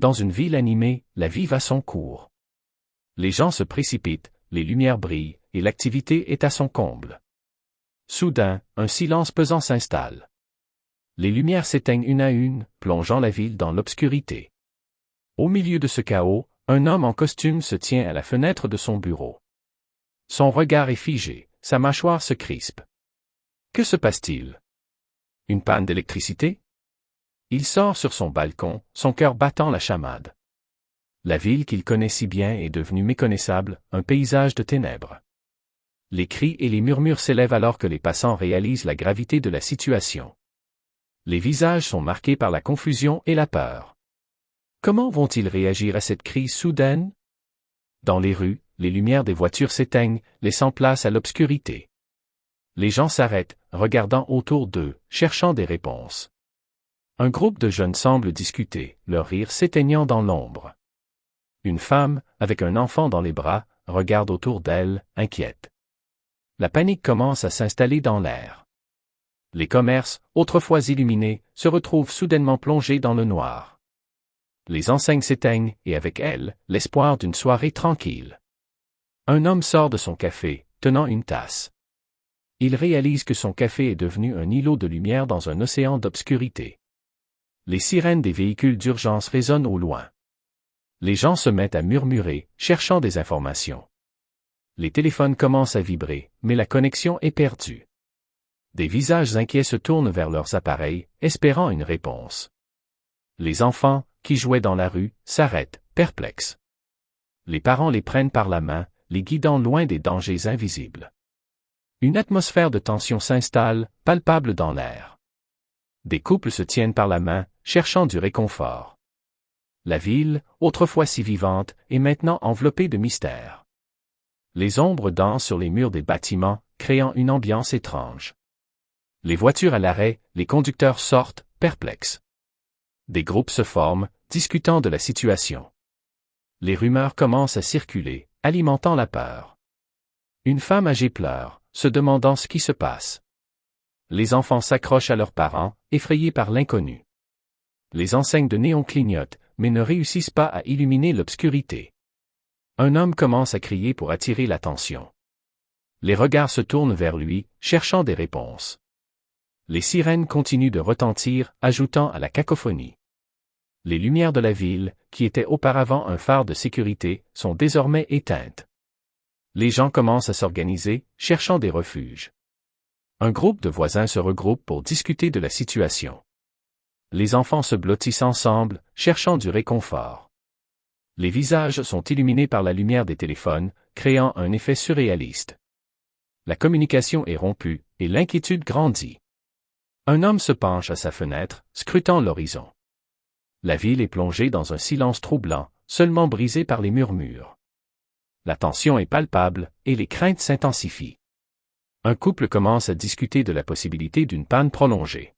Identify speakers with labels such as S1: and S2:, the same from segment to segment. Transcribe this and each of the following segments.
S1: Dans une ville animée, la vie va son cours. Les gens se précipitent, les lumières brillent, et l'activité est à son comble. Soudain, un silence pesant s'installe. Les lumières s'éteignent une à une, plongeant la ville dans l'obscurité. Au milieu de ce chaos, un homme en costume se tient à la fenêtre de son bureau. Son regard est figé, sa mâchoire se crispe. Que se passe-t-il? Une panne d'électricité? Il sort sur son balcon, son cœur battant la chamade. La ville qu'il connaît si bien est devenue méconnaissable, un paysage de ténèbres. Les cris et les murmures s'élèvent alors que les passants réalisent la gravité de la situation. Les visages sont marqués par la confusion et la peur. Comment vont-ils réagir à cette crise soudaine? Dans les rues, les lumières des voitures s'éteignent, laissant place à l'obscurité. Les gens s'arrêtent, regardant autour d'eux, cherchant des réponses. Un groupe de jeunes semble discuter, leur rire s'éteignant dans l'ombre. Une femme, avec un enfant dans les bras, regarde autour d'elle, inquiète. La panique commence à s'installer dans l'air. Les commerces, autrefois illuminés, se retrouvent soudainement plongés dans le noir. Les enseignes s'éteignent, et avec elles, l'espoir d'une soirée tranquille. Un homme sort de son café, tenant une tasse. Il réalise que son café est devenu un îlot de lumière dans un océan d'obscurité. Les sirènes des véhicules d'urgence résonnent au loin. Les gens se mettent à murmurer, cherchant des informations. Les téléphones commencent à vibrer, mais la connexion est perdue. Des visages inquiets se tournent vers leurs appareils, espérant une réponse. Les enfants, qui jouaient dans la rue, s'arrêtent, perplexes. Les parents les prennent par la main, les guidant loin des dangers invisibles. Une atmosphère de tension s'installe, palpable dans l'air. Des couples se tiennent par la main, cherchant du réconfort. La ville, autrefois si vivante, est maintenant enveloppée de mystère. Les ombres dansent sur les murs des bâtiments, créant une ambiance étrange. Les voitures à l'arrêt, les conducteurs sortent, perplexes. Des groupes se forment, discutant de la situation. Les rumeurs commencent à circuler, alimentant la peur. Une femme âgée pleure, se demandant ce qui se passe. Les enfants s'accrochent à leurs parents, effrayés par l'inconnu. Les enseignes de néon clignotent, mais ne réussissent pas à illuminer l'obscurité. Un homme commence à crier pour attirer l'attention. Les regards se tournent vers lui, cherchant des réponses. Les sirènes continuent de retentir, ajoutant à la cacophonie. Les lumières de la ville, qui étaient auparavant un phare de sécurité, sont désormais éteintes. Les gens commencent à s'organiser, cherchant des refuges. Un groupe de voisins se regroupe pour discuter de la situation. Les enfants se blottissent ensemble, cherchant du réconfort. Les visages sont illuminés par la lumière des téléphones, créant un effet surréaliste. La communication est rompue, et l'inquiétude grandit. Un homme se penche à sa fenêtre, scrutant l'horizon. La ville est plongée dans un silence troublant, seulement brisé par les murmures. La tension est palpable, et les craintes s'intensifient. Un couple commence à discuter de la possibilité d'une panne prolongée.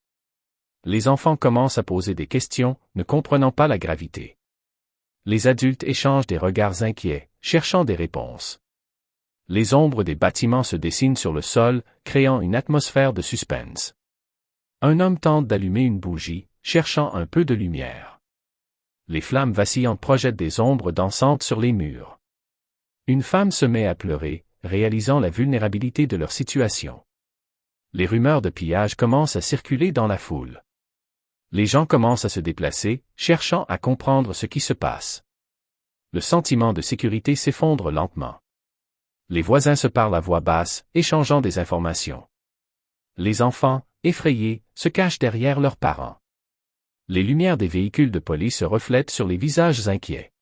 S1: Les enfants commencent à poser des questions, ne comprenant pas la gravité. Les adultes échangent des regards inquiets, cherchant des réponses. Les ombres des bâtiments se dessinent sur le sol, créant une atmosphère de suspense. Un homme tente d'allumer une bougie, cherchant un peu de lumière. Les flammes vacillantes projettent des ombres dansantes sur les murs. Une femme se met à pleurer, réalisant la vulnérabilité de leur situation. Les rumeurs de pillage commencent à circuler dans la foule. Les gens commencent à se déplacer, cherchant à comprendre ce qui se passe. Le sentiment de sécurité s'effondre lentement. Les voisins se parlent à voix basse, échangeant des informations. Les enfants, effrayés, se cachent derrière leurs parents. Les lumières des véhicules de police se reflètent sur les visages inquiets.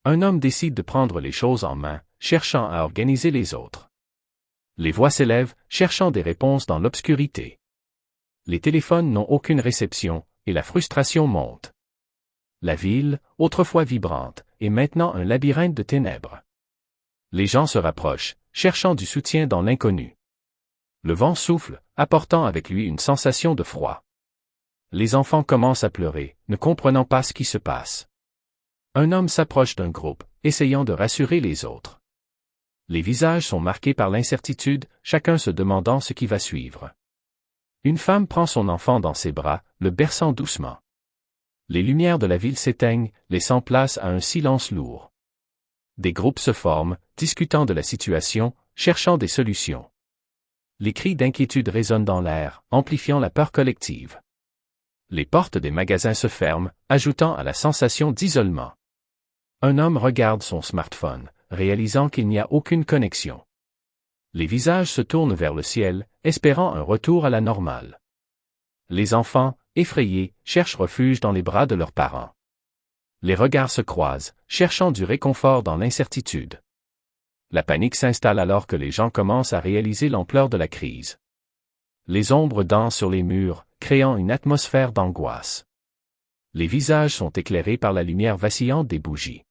S1: Un homme décide de prendre les choses en main, cherchant à organiser les autres. Les voix s'élèvent, cherchant des réponses dans l'obscurité. Les téléphones n'ont aucune réception, et la frustration monte. La ville, autrefois vibrante, est maintenant un labyrinthe de ténèbres. Les gens se rapprochent, cherchant du soutien dans l'inconnu. Le vent souffle, apportant avec lui une sensation de froid. Les enfants commencent à pleurer, ne comprenant pas ce qui se passe. Un homme s'approche d'un groupe, essayant de rassurer les autres. Les visages sont marqués par l'incertitude, chacun se demandant ce qui va suivre. Une femme prend son enfant dans ses bras, le berçant doucement. Les lumières de la ville s'éteignent, laissant place à un silence lourd. Des groupes se forment, discutant de la situation, cherchant des solutions. Les cris d'inquiétude résonnent dans l'air, amplifiant la peur collective. Les portes des magasins se ferment, ajoutant à la sensation d'isolement. Un homme regarde son smartphone, réalisant qu'il n'y a aucune connexion. Les visages se tournent vers le ciel, espérant un retour à la normale. Les enfants, effrayés, cherchent refuge dans les bras de leurs parents. Les regards se croisent, cherchant du réconfort dans l'incertitude. La panique s'installe alors que les gens commencent à réaliser l'ampleur de la crise. Les ombres dansent sur les murs, créant une atmosphère d'angoisse. Les visages sont éclairés par la lumière vacillante des bougies.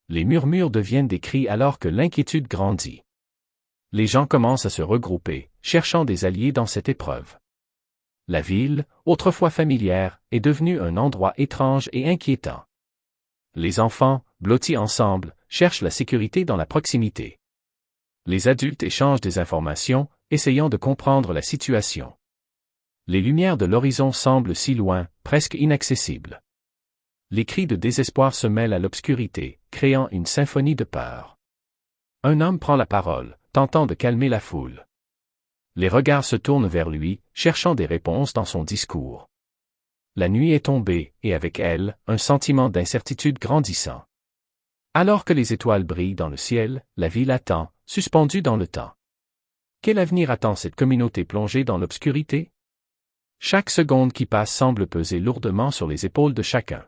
S1: Les murmures deviennent des cris alors que l'inquiétude grandit. Les gens commencent à se regrouper, cherchant des alliés dans cette épreuve. La ville, autrefois familière, est devenue un endroit étrange et inquiétant. Les enfants, blottis ensemble, cherchent la sécurité dans la proximité. Les adultes échangent des informations, essayant de comprendre la situation. Les lumières de l'horizon semblent si loin, presque inaccessibles. Les cris de désespoir se mêlent à l'obscurité, créant une symphonie de peur. Un homme prend la parole, tentant de calmer la foule. Les regards se tournent vers lui, cherchant des réponses dans son discours. La nuit est tombée, et avec elle, un sentiment d'incertitude grandissant. Alors que les étoiles brillent dans le ciel, la ville attend, suspendue dans le temps. Quel avenir attend cette communauté plongée dans l'obscurité? Chaque seconde qui passe semble peser lourdement sur les épaules de chacun.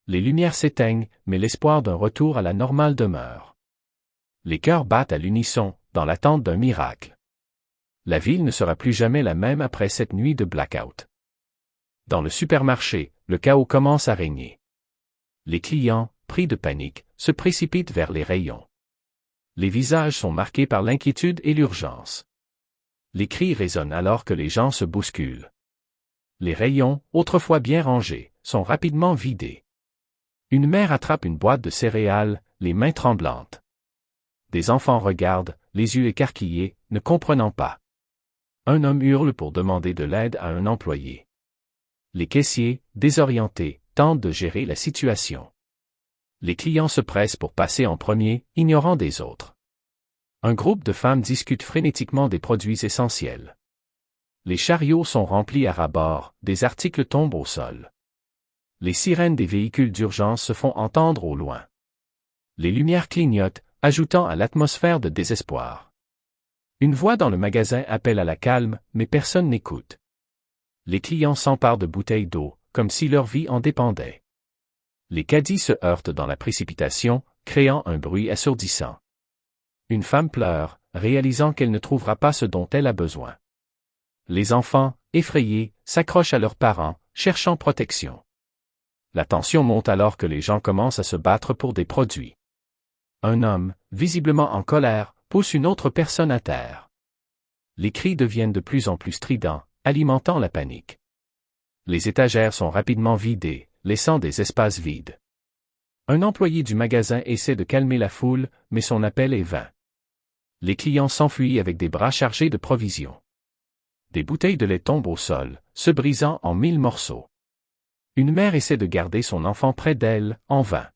S1: Les lumières s'éteignent, mais l'espoir d'un retour à la normale demeure. Les cœurs battent à l'unisson, dans l'attente d'un miracle. La ville ne sera plus jamais la même après cette nuit de blackout. Dans le supermarché, le chaos commence à régner. Les clients, pris de panique, se précipitent vers les rayons. Les visages sont marqués par l'inquiétude et l'urgence. Les cris résonnent alors que les gens se bousculent. Les rayons, autrefois bien rangés, sont rapidement vidés. Une mère attrape une boîte de céréales, les mains tremblantes. Des enfants regardent, les yeux écarquillés, ne comprenant pas. Un homme hurle pour demander de l'aide à un employé. Les caissiers, désorientés, tentent de gérer la situation. Les clients se pressent pour passer en premier, ignorant des autres. Un groupe de femmes discute frénétiquement des produits essentiels. Les chariots sont remplis à ras-bord, des articles tombent au sol. Les sirènes des véhicules d'urgence se font entendre au loin. Les lumières clignotent, ajoutant à l'atmosphère de désespoir. Une voix dans le magasin appelle à la calme, mais personne n'écoute. Les clients s'emparent de bouteilles d'eau, comme si leur vie en dépendait. Les caddies se heurtent dans la précipitation, créant un bruit assourdissant. Une femme pleure, réalisant qu'elle ne trouvera pas ce dont elle a besoin. Les enfants, effrayés, s'accrochent à leurs parents, cherchant protection. La tension monte alors que les gens commencent à se battre pour des produits. Un homme, visiblement en colère, pousse une autre personne à terre. Les cris deviennent de plus en plus stridents, alimentant la panique. Les étagères sont rapidement vidées, laissant des espaces vides. Un employé du magasin essaie de calmer la foule, mais son appel est vain. Les clients s'enfuient avec des bras chargés de provisions. Des bouteilles de lait tombent au sol, se brisant en 1000 morceaux. Une mère essaie de garder son enfant près d'elle, en vain.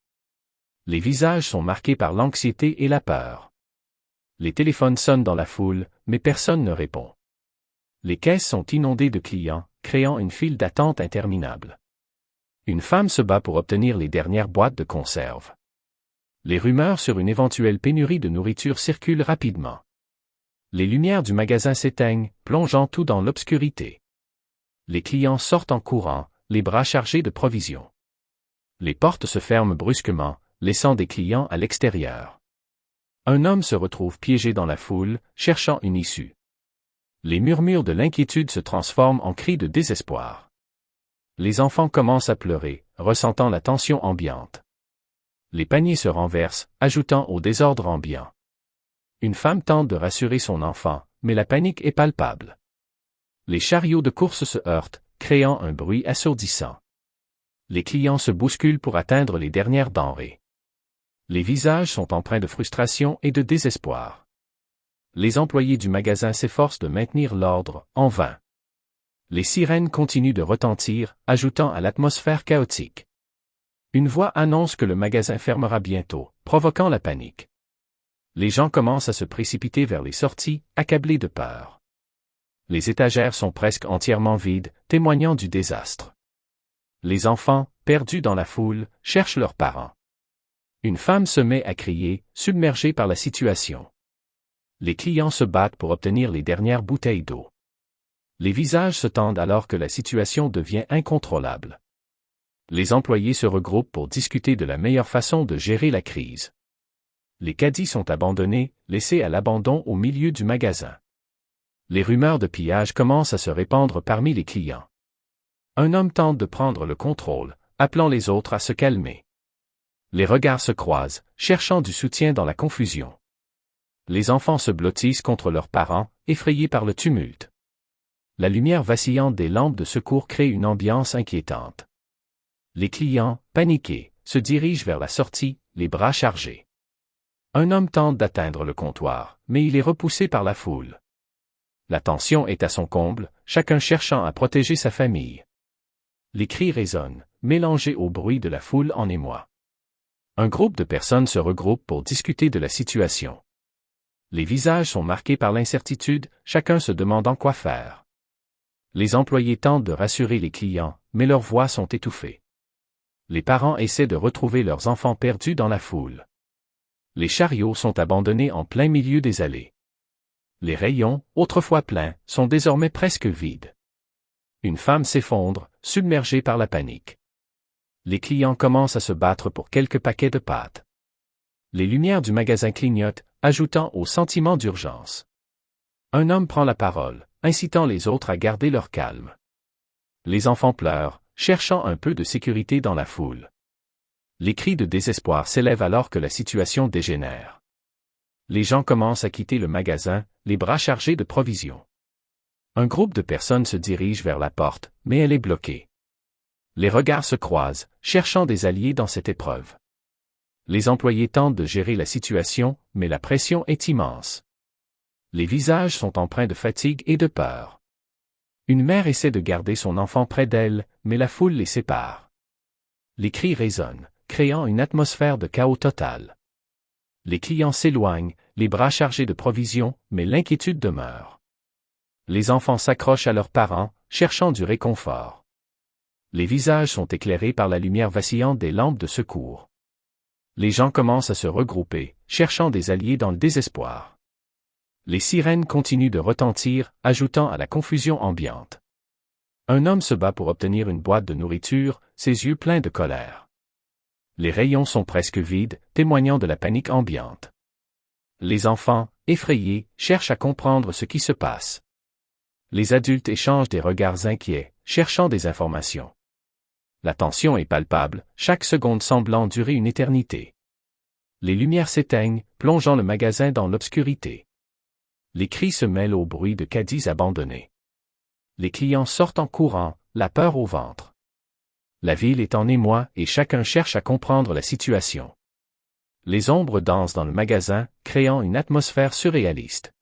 S1: Les visages sont marqués par l'anxiété et la peur. Les téléphones sonnent dans la foule, mais personne ne répond. Les caisses sont inondées de clients, créant une file d'attente interminable. Une femme se bat pour obtenir les dernières boîtes de conserve. Les rumeurs sur une éventuelle pénurie de nourriture circulent rapidement. Les lumières du magasin s'éteignent, plongeant tout dans l'obscurité. Les clients sortent en courant, les bras chargés de provisions. Les portes se ferment brusquement, laissant des clients à l'extérieur. Un homme se retrouve piégé dans la foule, cherchant une issue. Les murmures de l'inquiétude se transforment en cris de désespoir. Les enfants commencent à pleurer, ressentant la tension ambiante. Les paniers se renversent, ajoutant au désordre ambiant. Une femme tente de rassurer son enfant, mais la panique est palpable. Les chariots de course se heurtent, créant un bruit assourdissant. Les clients se bousculent pour atteindre les dernières denrées. Les visages sont empreints de frustration et de désespoir. Les employés du magasin s'efforcent de maintenir l'ordre, en vain. Les sirènes continuent de retentir, ajoutant à l'atmosphère chaotique. Une voix annonce que le magasin fermera bientôt, provoquant la panique. Les gens commencent à se précipiter vers les sorties, accablés de peur. Les étagères sont presque entièrement vides, témoignant du désastre. Les enfants, perdus dans la foule, cherchent leurs parents. Une femme se met à crier, submergée par la situation. Les clients se battent pour obtenir les dernières bouteilles d'eau. Les visages se tendent alors que la situation devient incontrôlable. Les employés se regroupent pour discuter de la meilleure façon de gérer la crise. Les caddies sont abandonnés, laissés à l'abandon au milieu du magasin. Les rumeurs de pillage commencent à se répandre parmi les clients. Un homme tente de prendre le contrôle, appelant les autres à se calmer. Les regards se croisent, cherchant du soutien dans la confusion. Les enfants se blottissent contre leurs parents, effrayés par le tumulte. La lumière vacillante des lampes de secours crée une ambiance inquiétante. Les clients, paniqués, se dirigent vers la sortie, les bras chargés. Un homme tente d'atteindre le comptoir, mais il est repoussé par la foule. La tension est à son comble, chacun cherchant à protéger sa famille. Les cris résonnent, mélangés au bruit de la foule en émoi. Un groupe de personnes se regroupe pour discuter de la situation. Les visages sont marqués par l'incertitude, chacun se demandant quoi faire. Les employés tentent de rassurer les clients, mais leurs voix sont étouffées. Les parents essaient de retrouver leurs enfants perdus dans la foule. Les chariots sont abandonnés en plein milieu des allées. Les rayons, autrefois pleins, sont désormais presque vides. Une femme s'effondre, submergée par la panique. Les clients commencent à se battre pour quelques paquets de pâtes. Les lumières du magasin clignotent, ajoutant au sentiment d'urgence. Un homme prend la parole, incitant les autres à garder leur calme. Les enfants pleurent, cherchant un peu de sécurité dans la foule. Les cris de désespoir s'élèvent alors que la situation dégénère. Les gens commencent à quitter le magasin, les bras chargés de provisions. Un groupe de personnes se dirige vers la porte, mais elle est bloquée. Les regards se croisent, cherchant des alliés dans cette épreuve. Les employés tentent de gérer la situation, mais la pression est immense. Les visages sont empreints de fatigue et de peur. Une mère essaie de garder son enfant près d'elle, mais la foule les sépare. Les cris résonnent, créant une atmosphère de chaos total. Les clients s'éloignent, les bras chargés de provisions, mais l'inquiétude demeure. Les enfants s'accrochent à leurs parents, cherchant du réconfort. Les visages sont éclairés par la lumière vacillante des lampes de secours. Les gens commencent à se regrouper, cherchant des alliés dans le désespoir. Les sirènes continuent de retentir, ajoutant à la confusion ambiante. Un homme se bat pour obtenir une boîte de nourriture, ses yeux pleins de colère. Les rayons sont presque vides, témoignant de la panique ambiante. Les enfants, effrayés, cherchent à comprendre ce qui se passe. Les adultes échangent des regards inquiets, cherchant des informations. La tension est palpable, chaque seconde semblant durer une éternité. Les lumières s'éteignent, plongeant le magasin dans l'obscurité. Les cris se mêlent au bruit de caddies abandonnés. Les clients sortent en courant, la peur au ventre. La ville est en émoi et chacun cherche à comprendre la situation. Les ombres dansent dans le magasin, créant une atmosphère surréaliste.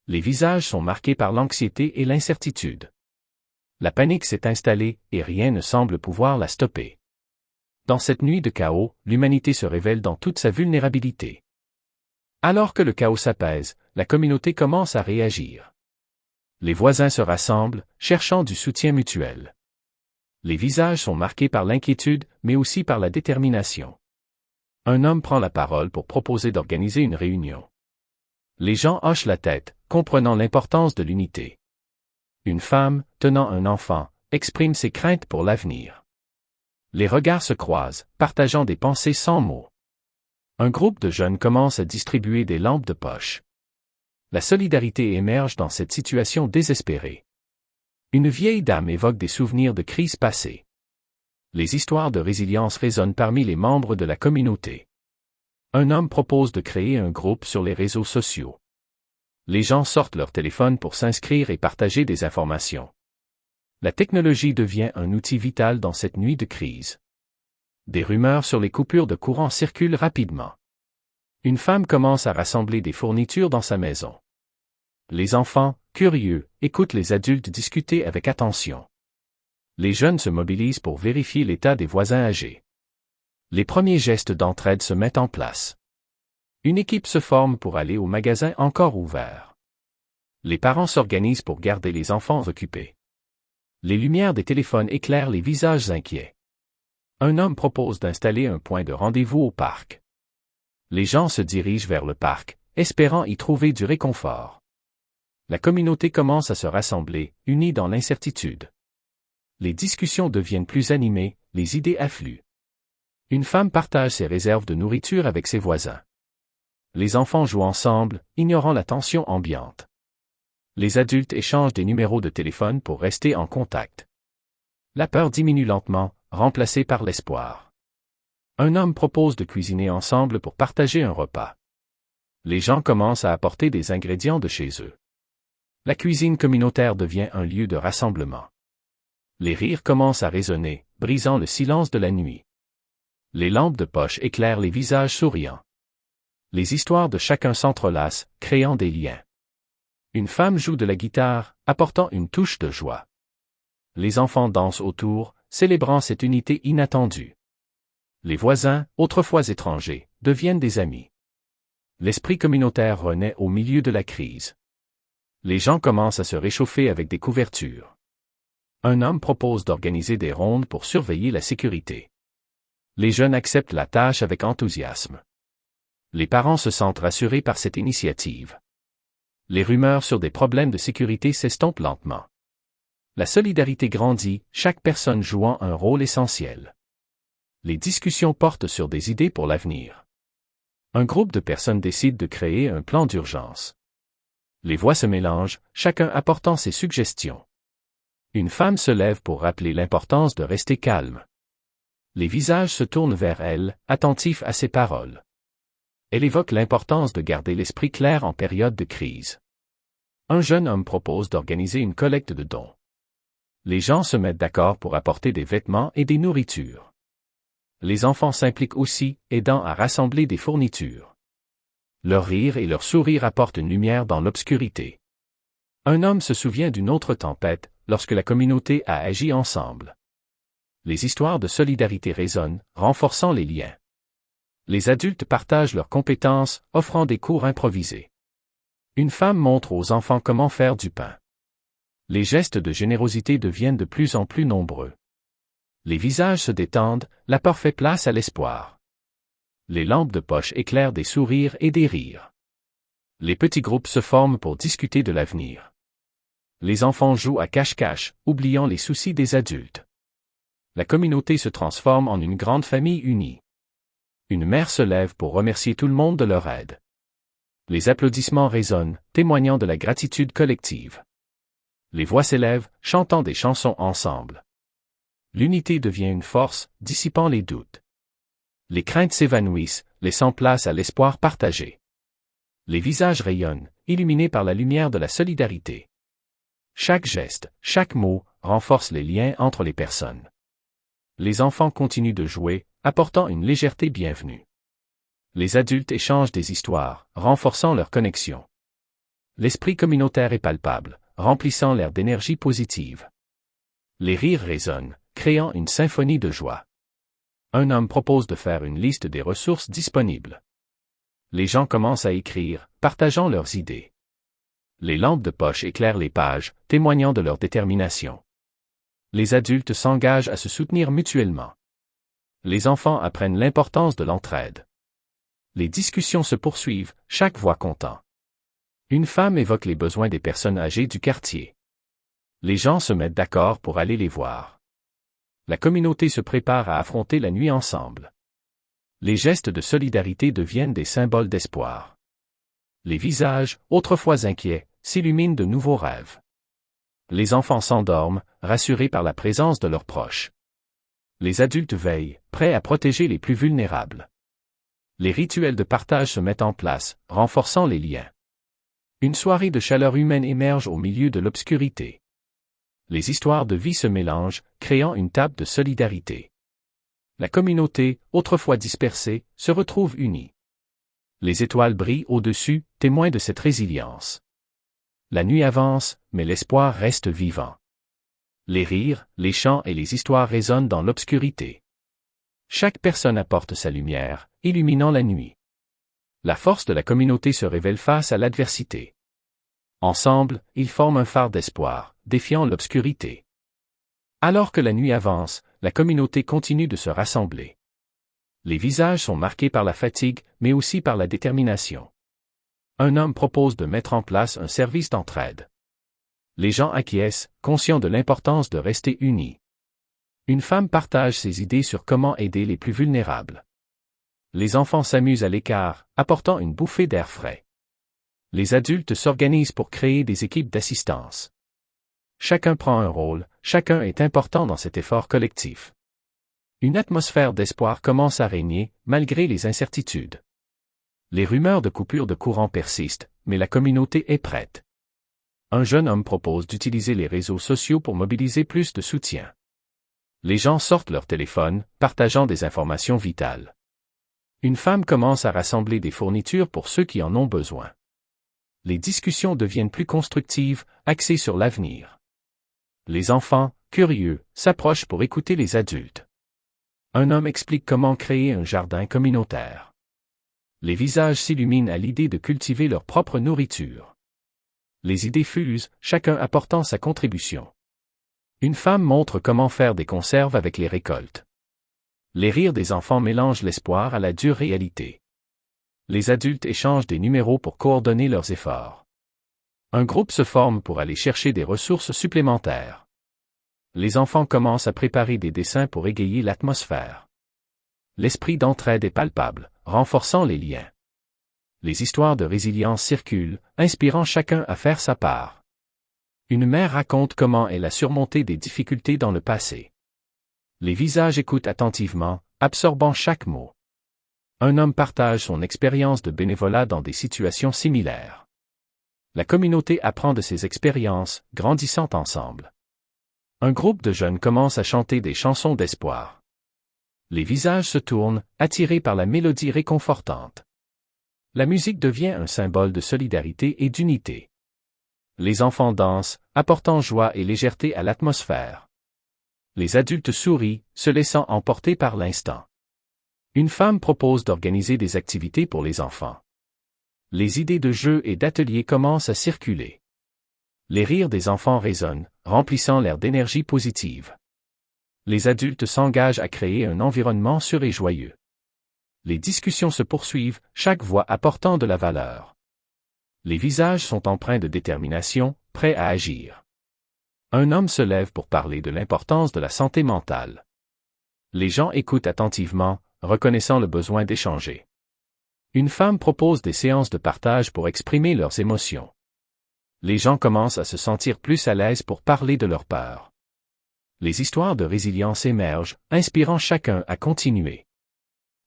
S1: Les visages sont marqués par l'anxiété et l'incertitude. La panique s'est installée et rien ne semble pouvoir la stopper. Dans cette nuit de chaos, l'humanité se révèle dans toute sa vulnérabilité. Alors que le chaos s'apaise, la communauté commence à réagir. Les voisins se rassemblent, cherchant du soutien mutuel. Les visages sont marqués par l'inquiétude, mais aussi par la détermination. Un homme prend la parole pour proposer d'organiser une réunion. Les gens hochent la tête, comprenant l'importance de l'unité. Une femme, tenant un enfant, exprime ses craintes pour l'avenir. Les regards se croisent, partageant des pensées sans mots. Un groupe de jeunes commence à distribuer des lampes de poche. La solidarité émerge dans cette situation désespérée. Une vieille dame évoque des souvenirs de crises passées. Les histoires de résilience résonnent parmi les membres de la communauté. Un homme propose de créer un groupe sur les réseaux sociaux. Les gens sortent leur téléphone pour s'inscrire et partager des informations. La technologie devient un outil vital dans cette nuit de crise. Des rumeurs sur les coupures de courant circulent rapidement. Une femme commence à rassembler des fournitures dans sa maison. Les enfants, curieux, écoutent les adultes discuter avec attention. Les jeunes se mobilisent pour vérifier l'état des voisins âgés. Les premiers gestes d'entraide se mettent en place. Une équipe se forme pour aller au magasin encore ouvert. Les parents s'organisent pour garder les enfants occupés. Les lumières des téléphones éclairent les visages inquiets. Un homme propose d'installer un point de rendez-vous au parc. Les gens se dirigent vers le parc, espérant y trouver du réconfort. La communauté commence à se rassembler, unie dans l'incertitude. Les discussions deviennent plus animées, les idées affluent. Une femme partage ses réserves de nourriture avec ses voisins. Les enfants jouent ensemble, ignorant la tension ambiante. Les adultes échangent des numéros de téléphone pour rester en contact. La peur diminue lentement, remplacée par l'espoir. Un homme propose de cuisiner ensemble pour partager un repas. Les gens commencent à apporter des ingrédients de chez eux. La cuisine communautaire devient un lieu de rassemblement. Les rires commencent à résonner, brisant le silence de la nuit. Les lampes de poche éclairent les visages souriants. Les histoires de chacun s'entrelacent, créant des liens. Une femme joue de la guitare, apportant une touche de joie. Les enfants dansent autour, célébrant cette unité inattendue. Les voisins, autrefois étrangers, deviennent des amis. L'esprit communautaire renaît au milieu de la crise. Les gens commencent à se réchauffer avec des couvertures. Un homme propose d'organiser des rondes pour surveiller la sécurité. Les jeunes acceptent la tâche avec enthousiasme. Les parents se sentent rassurés par cette initiative. Les rumeurs sur des problèmes de sécurité s'estompent lentement. La solidarité grandit, chaque personne jouant un rôle essentiel. Les discussions portent sur des idées pour l'avenir. Un groupe de personnes décide de créer un plan d'urgence. Les voix se mélangent, chacun apportant ses suggestions. Une femme se lève pour rappeler l'importance de rester calme. Les visages se tournent vers elle, attentifs à ses paroles. Elle évoque l'importance de garder l'esprit clair en période de crise. Un jeune homme propose d'organiser une collecte de dons. Les gens se mettent d'accord pour apporter des vêtements et des nourritures. Les enfants s'impliquent aussi, aidant à rassembler des fournitures. Leur rire et leur sourire apportent une lumière dans l'obscurité. Un homme se souvient d'une autre tempête, lorsque la communauté a agi ensemble. Les histoires de solidarité résonnent, renforçant les liens. Les adultes partagent leurs compétences, offrant des cours improvisés. Une femme montre aux enfants comment faire du pain. Les gestes de générosité deviennent de plus en plus nombreux. Les visages se détendent, la peur fait place à l'espoir. Les lampes de poche éclairent des sourires et des rires. Les petits groupes se forment pour discuter de l'avenir. Les enfants jouent à cache-cache, oubliant les soucis des adultes. La communauté se transforme en une grande famille unie. Une mère se lève pour remercier tout le monde de leur aide. Les applaudissements résonnent, témoignant de la gratitude collective. Les voix s'élèvent, chantant des chansons ensemble. L'unité devient une force, dissipant les doutes. Les craintes s'évanouissent, laissant place à l'espoir partagé. Les visages rayonnent, illuminés par la lumière de la solidarité. Chaque geste, chaque mot, renforce les liens entre les personnes. Les enfants continuent de jouer, apportant une légèreté bienvenue. Les adultes échangent des histoires, renforçant leur connexion. L'esprit communautaire est palpable, remplissant l'air d'énergie positive. Les rires résonnent, créant une symphonie de joie. Un homme propose de faire une liste des ressources disponibles. Les gens commencent à écrire, partageant leurs idées. Les lampes de poche éclairent les pages, témoignant de leur détermination. Les adultes s'engagent à se soutenir mutuellement. Les enfants apprennent l'importance de l'entraide. Les discussions se poursuivent, chaque voix comptant. Une femme évoque les besoins des personnes âgées du quartier. Les gens se mettent d'accord pour aller les voir. La communauté se prépare à affronter la nuit ensemble. Les gestes de solidarité deviennent des symboles d'espoir. Les visages, autrefois inquiets, s'illuminent de nouveaux rêves. Les enfants s'endorment, rassurés par la présence de leurs proches. Les adultes veillent, prêts à protéger les plus vulnérables. Les rituels de partage se mettent en place, renforçant les liens. Une soirée de chaleur humaine émerge au milieu de l'obscurité. Les histoires de vie se mélangent, créant une table de solidarité. La communauté, autrefois dispersée, se retrouve unie. Les étoiles brillent au-dessus, témoins de cette résilience. La nuit avance, mais l'espoir reste vivant. Les rires, les chants et les histoires résonnent dans l'obscurité. Chaque personne apporte sa lumière, illuminant la nuit. La force de la communauté se révèle face à l'adversité. Ensemble, ils forment un phare d'espoir, défiant l'obscurité. Alors que la nuit avance, la communauté continue de se rassembler. Les visages sont marqués par la fatigue, mais aussi par la détermination. Un homme propose de mettre en place un service d'entraide. Les gens acquiescent, conscients de l'importance de rester unis. Une femme partage ses idées sur comment aider les plus vulnérables. Les enfants s'amusent à l'écart, apportant une bouffée d'air frais. Les adultes s'organisent pour créer des équipes d'assistance. Chacun prend un rôle, chacun est important dans cet effort collectif. Une atmosphère d'espoir commence à régner, malgré les incertitudes. Les rumeurs de coupure de courant persistent, mais la communauté est prête. Un jeune homme propose d'utiliser les réseaux sociaux pour mobiliser plus de soutien. Les gens sortent leur téléphone, partageant des informations vitales. Une femme commence à rassembler des fournitures pour ceux qui en ont besoin. Les discussions deviennent plus constructives, axées sur l'avenir. Les enfants, curieux, s'approchent pour écouter les adultes. Un homme explique comment créer un jardin communautaire. Les visages s'illuminent à l'idée de cultiver leur propre nourriture. Les idées fusent, chacun apportant sa contribution. Une femme montre comment faire des conserves avec les récoltes. Les rires des enfants mélangent l'espoir à la dure réalité. Les adultes échangent des numéros pour coordonner leurs efforts. Un groupe se forme pour aller chercher des ressources supplémentaires. Les enfants commencent à préparer des dessins pour égayer l'atmosphère. L'esprit d'entraide est palpable, renforçant les liens. Les histoires de résilience circulent, inspirant chacun à faire sa part. Une mère raconte comment elle a surmonté des difficultés dans le passé. Les visages écoutent attentivement, absorbant chaque mot. Un homme partage son expérience de bénévolat dans des situations similaires. La communauté apprend de ses expériences, grandissant ensemble. Un groupe de jeunes commence à chanter des chansons d'espoir. Les visages se tournent, attirés par la mélodie réconfortante. La musique devient un symbole de solidarité et d'unité. Les enfants dansent, apportant joie et légèreté à l'atmosphère. Les adultes sourient, se laissant emporter par l'instant. Une femme propose d'organiser des activités pour les enfants. Les idées de jeux et d'ateliers commencent à circuler. Les rires des enfants résonnent, remplissant l'air d'énergie positive. Les adultes s'engagent à créer un environnement sûr et joyeux. Les discussions se poursuivent, chaque voix apportant de la valeur. Les visages sont empreints de détermination, prêts à agir. Un homme se lève pour parler de l'importance de la santé mentale. Les gens écoutent attentivement, reconnaissant le besoin d'échanger. Une femme propose des séances de partage pour exprimer leurs émotions. Les gens commencent à se sentir plus à l'aise pour parler de leurs peurs. Les histoires de résilience émergent, inspirant chacun à continuer.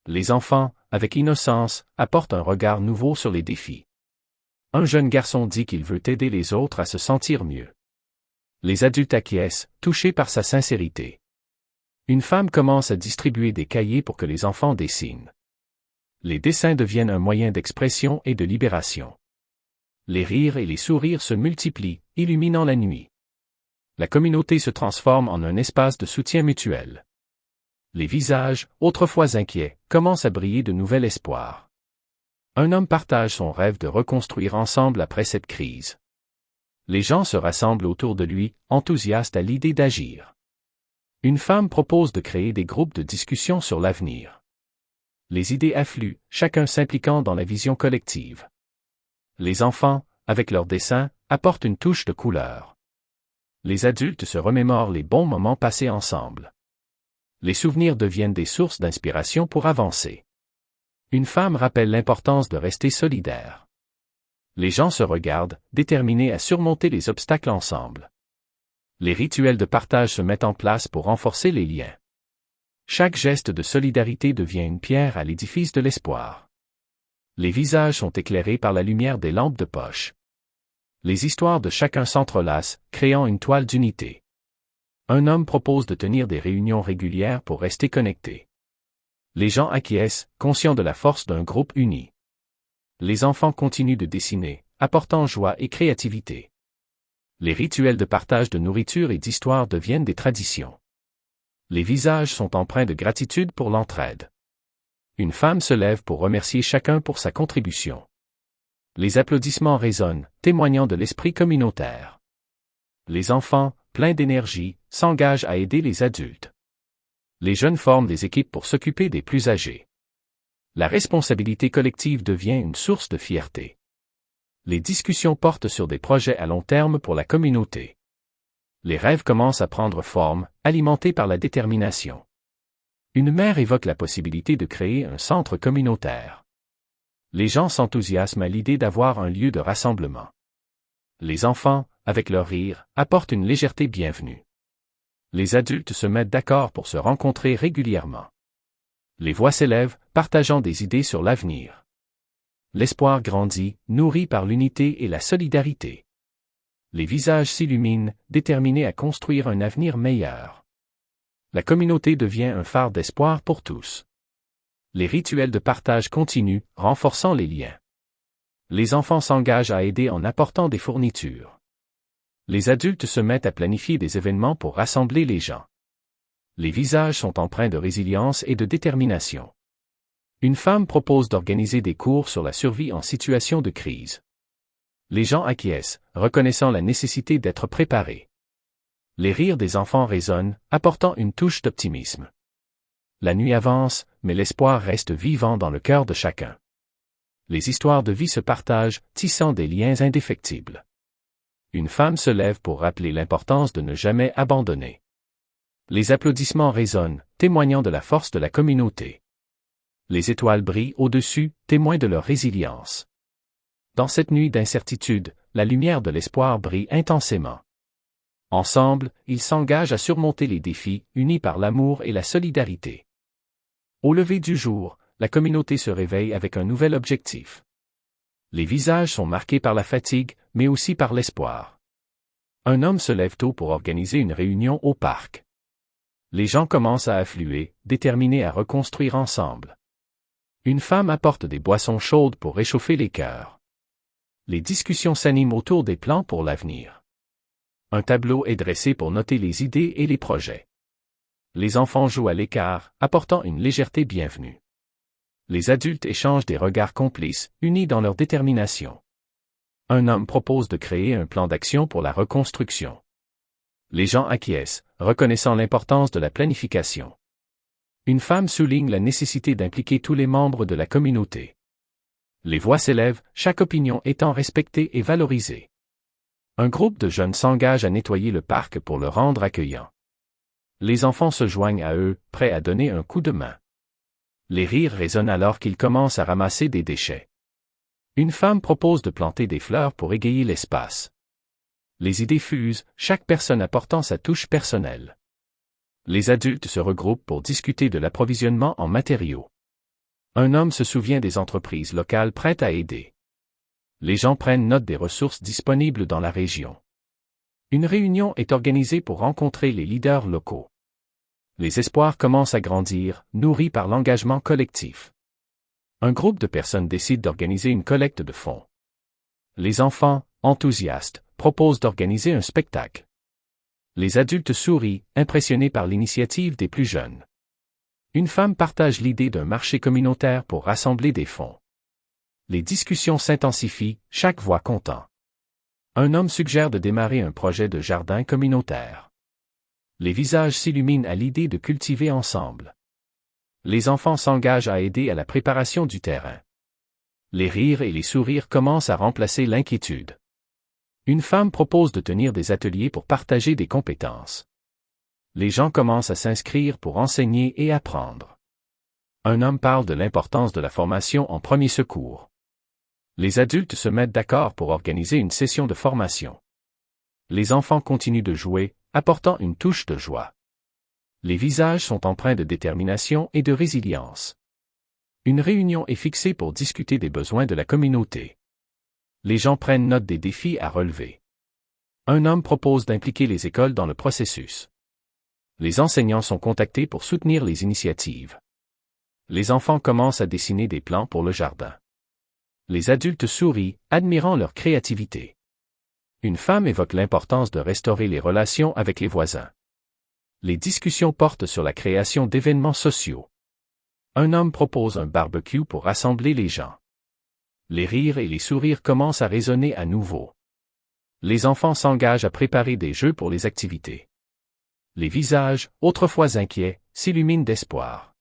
S1: Les enfants, avec innocence, apportent un regard nouveau sur les défis. Un jeune garçon dit qu'il veut aider les autres à se sentir mieux. Les adultes acquiescent, touchés par sa sincérité. Une femme commence à distribuer des cahiers pour que les enfants dessinent. Les dessins deviennent un moyen d'expression et de libération. Les rires et les sourires se multiplient, illuminant la nuit. La communauté se transforme en un espace de soutien mutuel. Les visages, autrefois inquiets, commencent à briller de nouvel espoir. Un homme partage son rêve de reconstruire ensemble après cette crise. Les gens se rassemblent autour de lui, enthousiastes à l'idée d'agir. Une femme propose de créer des groupes de discussion sur l'avenir. Les idées affluent, chacun s'impliquant dans la vision collective. Les enfants, avec leurs dessins, apportent une touche de couleur. Les adultes se remémorent les bons moments passés ensemble. Les souvenirs deviennent des sources d'inspiration pour avancer. Une femme rappelle l'importance de rester solidaire. Les gens se regardent, déterminés à surmonter les obstacles ensemble. Les rituels de partage se mettent en place pour renforcer les liens. Chaque geste de solidarité devient une pierre à l'édifice de l'espoir. Les visages sont éclairés par la lumière des lampes de poche. Les histoires de chacun s'entrelacent, créant une toile d'unité. Un homme propose de tenir des réunions régulières pour rester connectés. Les gens acquiescent, conscients de la force d'un groupe uni. Les enfants continuent de dessiner, apportant joie et créativité. Les rituels de partage de nourriture et d'histoire deviennent des traditions. Les visages sont empreints de gratitude pour l'entraide. Une femme se lève pour remercier chacun pour sa contribution. Les applaudissements résonnent, témoignant de l'esprit communautaire. Les enfants, pleins d'énergie, s'engagent à aider les adultes. Les jeunes forment des équipes pour s'occuper des plus âgés. La responsabilité collective devient une source de fierté. Les discussions portent sur des projets à long terme pour la communauté. Les rêves commencent à prendre forme, alimentés par la détermination. Une mère évoque la possibilité de créer un centre communautaire. Les gens s'enthousiasment à l'idée d'avoir un lieu de rassemblement. Les enfants, avec leur rire, apportent une légèreté bienvenue. Les adultes se mettent d'accord pour se rencontrer régulièrement. Les voix s'élèvent, partageant des idées sur l'avenir. L'espoir grandit, nourri par l'unité et la solidarité. Les visages s'illuminent, déterminés à construire un avenir meilleur. La communauté devient un phare d'espoir pour tous. Les rituels de partage continuent, renforçant les liens. Les enfants s'engagent à aider en apportant des fournitures. Les adultes se mettent à planifier des événements pour rassembler les gens. Les visages sont empreints de résilience et de détermination. Une femme propose d'organiser des cours sur la survie en situation de crise. Les gens acquiescent, reconnaissant la nécessité d'être préparés. Les rires des enfants résonnent, apportant une touche d'optimisme. La nuit avance, mais l'espoir reste vivant dans le cœur de chacun. Les histoires de vie se partagent, tissant des liens indéfectibles. Une femme se lève pour rappeler l'importance de ne jamais abandonner. Les applaudissements résonnent, témoignant de la force de la communauté. Les étoiles brillent au-dessus, témoins de leur résilience. Dans cette nuit d'incertitude, la lumière de l'espoir brille intensément. Ensemble, ils s'engagent à surmonter les défis, unis par l'amour et la solidarité. Au lever du jour, la communauté se réveille avec un nouvel objectif. Les visages sont marqués par la fatigue, mais aussi par l'espoir. Un homme se lève tôt pour organiser une réunion au parc. Les gens commencent à affluer, déterminés à reconstruire ensemble. Une femme apporte des boissons chaudes pour réchauffer les cœurs. Les discussions s'animent autour des plans pour l'avenir. Un tableau est dressé pour noter les idées et les projets. Les enfants jouent à l'écart, apportant une légèreté bienvenue. Les adultes échangent des regards complices, unis dans leur détermination. Un homme propose de créer un plan d'action pour la reconstruction. Les gens acquiescent, reconnaissant l'importance de la planification. Une femme souligne la nécessité d'impliquer tous les membres de la communauté. Les voix s'élèvent, chaque opinion étant respectée et valorisée. Un groupe de jeunes s'engage à nettoyer le parc pour le rendre accueillant. Les enfants se joignent à eux, prêts à donner un coup de main. Les rires résonnent alors qu'ils commencent à ramasser des déchets. Une femme propose de planter des fleurs pour égayer l'espace. Les idées fusent, chaque personne apportant sa touche personnelle. Les adultes se regroupent pour discuter de l'approvisionnement en matériaux. Un homme se souvient des entreprises locales prêtes à aider. Les gens prennent note des ressources disponibles dans la région. Une réunion est organisée pour rencontrer les leaders locaux. Les espoirs commencent à grandir, nourris par l'engagement collectif. Un groupe de personnes décide d'organiser une collecte de fonds. Les enfants, enthousiastes, proposent d'organiser un spectacle. Les adultes sourient, impressionnés par l'initiative des plus jeunes. Une femme partage l'idée d'un marché communautaire pour rassembler des fonds. Les discussions s'intensifient, chaque voix comptant. Un homme suggère de démarrer un projet de jardin communautaire. Les visages s'illuminent à l'idée de cultiver ensemble. Les enfants s'engagent à aider à la préparation du terrain. Les rires et les sourires commencent à remplacer l'inquiétude. Une femme propose de tenir des ateliers pour partager des compétences. Les gens commencent à s'inscrire pour enseigner et apprendre. Un homme parle de l'importance de la formation en premier secours. Les adultes se mettent d'accord pour organiser une session de formation. Les enfants continuent de jouer, apportant une touche de joie. Les visages sont empreints de détermination et de résilience. Une réunion est fixée pour discuter des besoins de la communauté. Les gens prennent note des défis à relever. Un homme propose d'impliquer les écoles dans le processus. Les enseignants sont contactés pour soutenir les initiatives. Les enfants commencent à dessiner des plans pour le jardin. Les adultes sourient, admirant leur créativité. Une femme évoque l'importance de restaurer les relations avec les voisins. Les discussions portent sur la création d'événements sociaux. Un homme propose un barbecue pour rassembler les gens. Les rires et les sourires commencent à résonner à nouveau. Les enfants s'engagent à préparer des jeux pour les activités. Les visages, autrefois inquiets, s'illuminent d'espoir.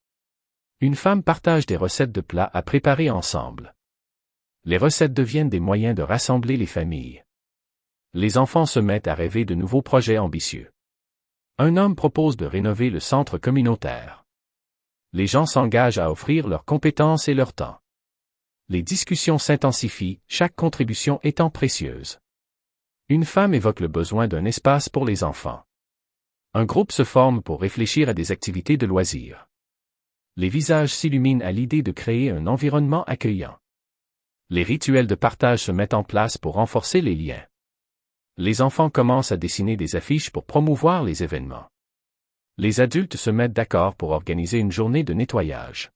S1: Une femme partage des recettes de plats à préparer ensemble. Les recettes deviennent des moyens de rassembler les familles. Les enfants se mettent à rêver de nouveaux projets ambitieux. Un homme propose de rénover le centre communautaire. Les gens s'engagent à offrir leurs compétences et leur temps. Les discussions s'intensifient, chaque contribution étant précieuse. Une femme évoque le besoin d'un espace pour les enfants. Un groupe se forme pour réfléchir à des activités de loisirs. Les visages s'illuminent à l'idée de créer un environnement accueillant. Les rituels de partage se mettent en place pour renforcer les liens. Les enfants commencent à dessiner des affiches pour promouvoir les événements. Les adultes se mettent d'accord pour organiser une journée de nettoyage.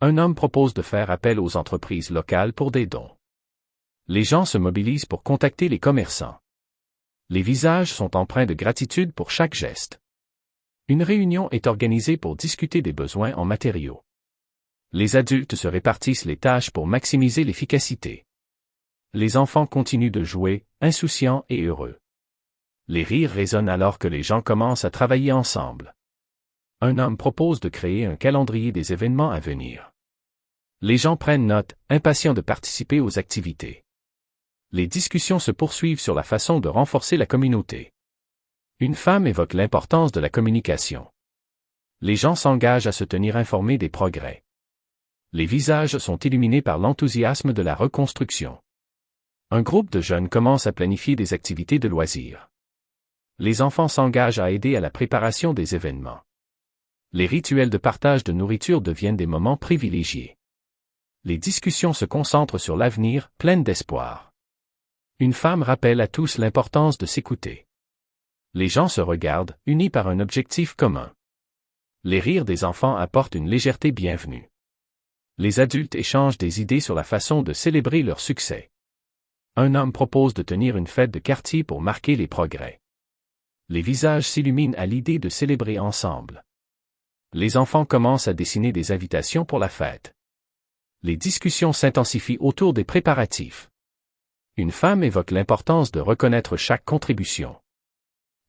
S1: Un homme propose de faire appel aux entreprises locales pour des dons. Les gens se mobilisent pour contacter les commerçants. Les visages sont empreints de gratitude pour chaque geste. Une réunion est organisée pour discuter des besoins en matériaux. Les adultes se répartissent les tâches pour maximiser l'efficacité. Les enfants continuent de jouer, insouciants et heureux. Les rires résonnent alors que les gens commencent à travailler ensemble. Un homme propose de créer un calendrier des événements à venir. Les gens prennent note, impatients de participer aux activités. Les discussions se poursuivent sur la façon de renforcer la communauté. Une femme évoque l'importance de la communication. Les gens s'engagent à se tenir informés des progrès. Les visages sont illuminés par l'enthousiasme de la reconstruction. Un groupe de jeunes commence à planifier des activités de loisirs. Les enfants s'engagent à aider à la préparation des événements. Les rituels de partage de nourriture deviennent des moments privilégiés. Les discussions se concentrent sur l'avenir, pleines d'espoir. Une femme rappelle à tous l'importance de s'écouter. Les gens se regardent, unis par un objectif commun. Les rires des enfants apportent une légèreté bienvenue. Les adultes échangent des idées sur la façon de célébrer leur succès. Un homme propose de tenir une fête de quartier pour marquer les progrès. Les visages s'illuminent à l'idée de célébrer ensemble. Les enfants commencent à dessiner des invitations pour la fête. Les discussions s'intensifient autour des préparatifs. Une femme évoque l'importance de reconnaître chaque contribution.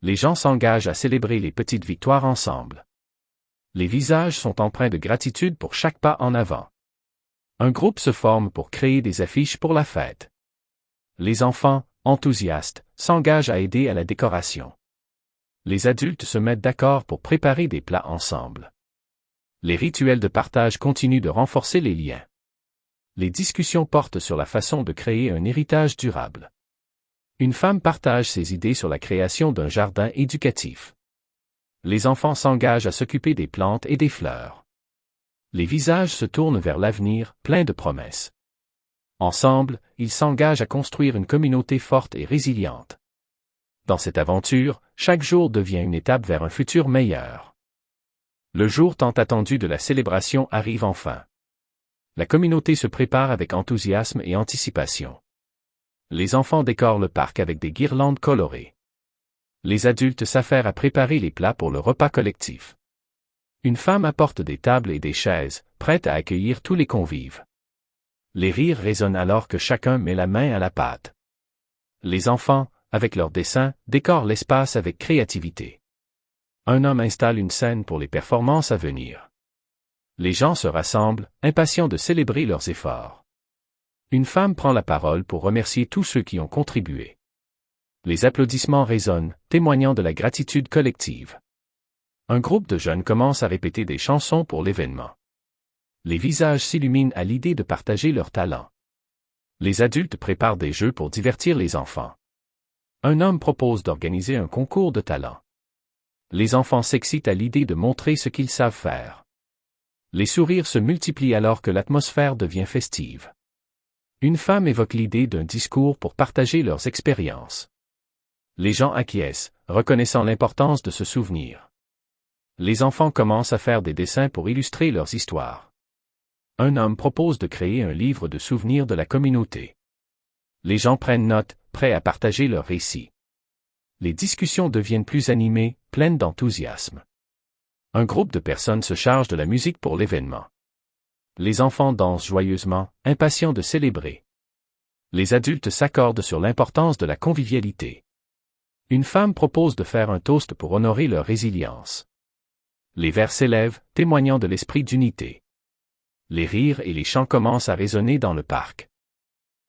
S1: Les gens s'engagent à célébrer les petites victoires ensemble. Les visages sont empreints de gratitude pour chaque pas en avant. Un groupe se forme pour créer des affiches pour la fête. Les enfants, enthousiastes, s'engagent à aider à la décoration. Les adultes se mettent d'accord pour préparer des plats ensemble. Les rituels de partage continuent de renforcer les liens. Les discussions portent sur la façon de créer un héritage durable. Une femme partage ses idées sur la création d'un jardin éducatif. Les enfants s'engagent à s'occuper des plantes et des fleurs. Les visages se tournent vers l'avenir, pleins de promesses. Ensemble, ils s'engagent à construire une communauté forte et résiliente. Dans cette aventure, chaque jour devient une étape vers un futur meilleur. Le jour tant attendu de la célébration arrive enfin. La communauté se prépare avec enthousiasme et anticipation. Les enfants décorent le parc avec des guirlandes colorées. Les adultes s'affairent à préparer les plats pour le repas collectif. Une femme apporte des tables et des chaises, prêtes à accueillir tous les convives. Les rires résonnent alors que chacun met la main à la pâte. Les enfants, avec leurs dessins, décorent l'espace avec créativité. Un homme installe une scène pour les performances à venir. Les gens se rassemblent, impatients de célébrer leurs efforts. Une femme prend la parole pour remercier tous ceux qui ont contribué. Les applaudissements résonnent, témoignant de la gratitude collective. Un groupe de jeunes commence à répéter des chansons pour l'événement. Les visages s'illuminent à l'idée de partager leurs talents. Les adultes préparent des jeux pour divertir les enfants. Un homme propose d'organiser un concours de talents. Les enfants s'excitent à l'idée de montrer ce qu'ils savent faire. Les sourires se multiplient alors que l'atmosphère devient festive. Une femme évoque l'idée d'un discours pour partager leurs expériences. Les gens acquiescent, reconnaissant l'importance de se souvenir. Les enfants commencent à faire des dessins pour illustrer leurs histoires. Un homme propose de créer un livre de souvenirs de la communauté. Les gens prennent note, prêts à partager leur récit. Les discussions deviennent plus animées, pleines d'enthousiasme. Un groupe de personnes se charge de la musique pour l'événement. Les enfants dansent joyeusement, impatients de célébrer. Les adultes s'accordent sur l'importance de la convivialité. Une femme propose de faire un toast pour honorer leur résilience. Les vers s'élèvent, témoignant de l'esprit d'unité. Les rires et les chants commencent à résonner dans le parc.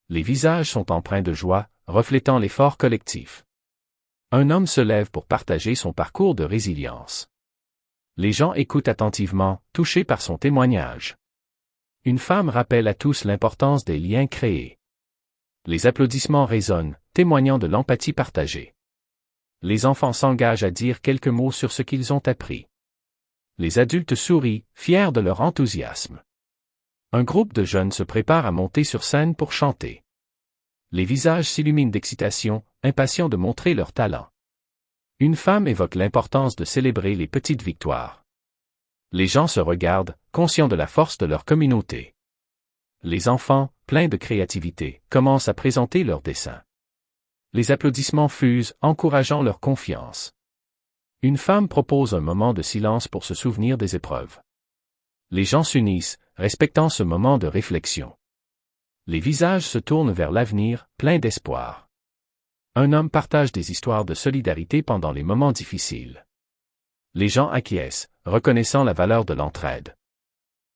S1: Les visages sont empreints de joie, reflétant l'effort collectif. Un homme se lève pour partager son parcours de résilience. Les gens écoutent attentivement, touchés par son témoignage. Une femme rappelle à tous l'importance des liens créés. Les applaudissements résonnent, témoignant de l'empathie partagée. Les enfants s'engagent à dire quelques mots sur ce qu'ils ont appris. Les adultes sourient, fiers de leur enthousiasme. Un groupe de jeunes se prépare à monter sur scène pour chanter. Les visages s'illuminent d'excitation, impatients de montrer leur talent. Une femme évoque l'importance de célébrer les petites victoires. Les gens se regardent, conscients de la force de leur communauté. Les enfants, pleins de créativité, commencent à présenter leurs dessins. Les applaudissements fusent, encourageant leur confiance. Une femme propose un moment de silence pour se souvenir des épreuves. Les gens s'unissent, respectant ce moment de réflexion. Les visages se tournent vers l'avenir, pleins d'espoir. Un homme partage des histoires de solidarité pendant les moments difficiles. Les gens acquiescent, reconnaissant la valeur de l'entraide.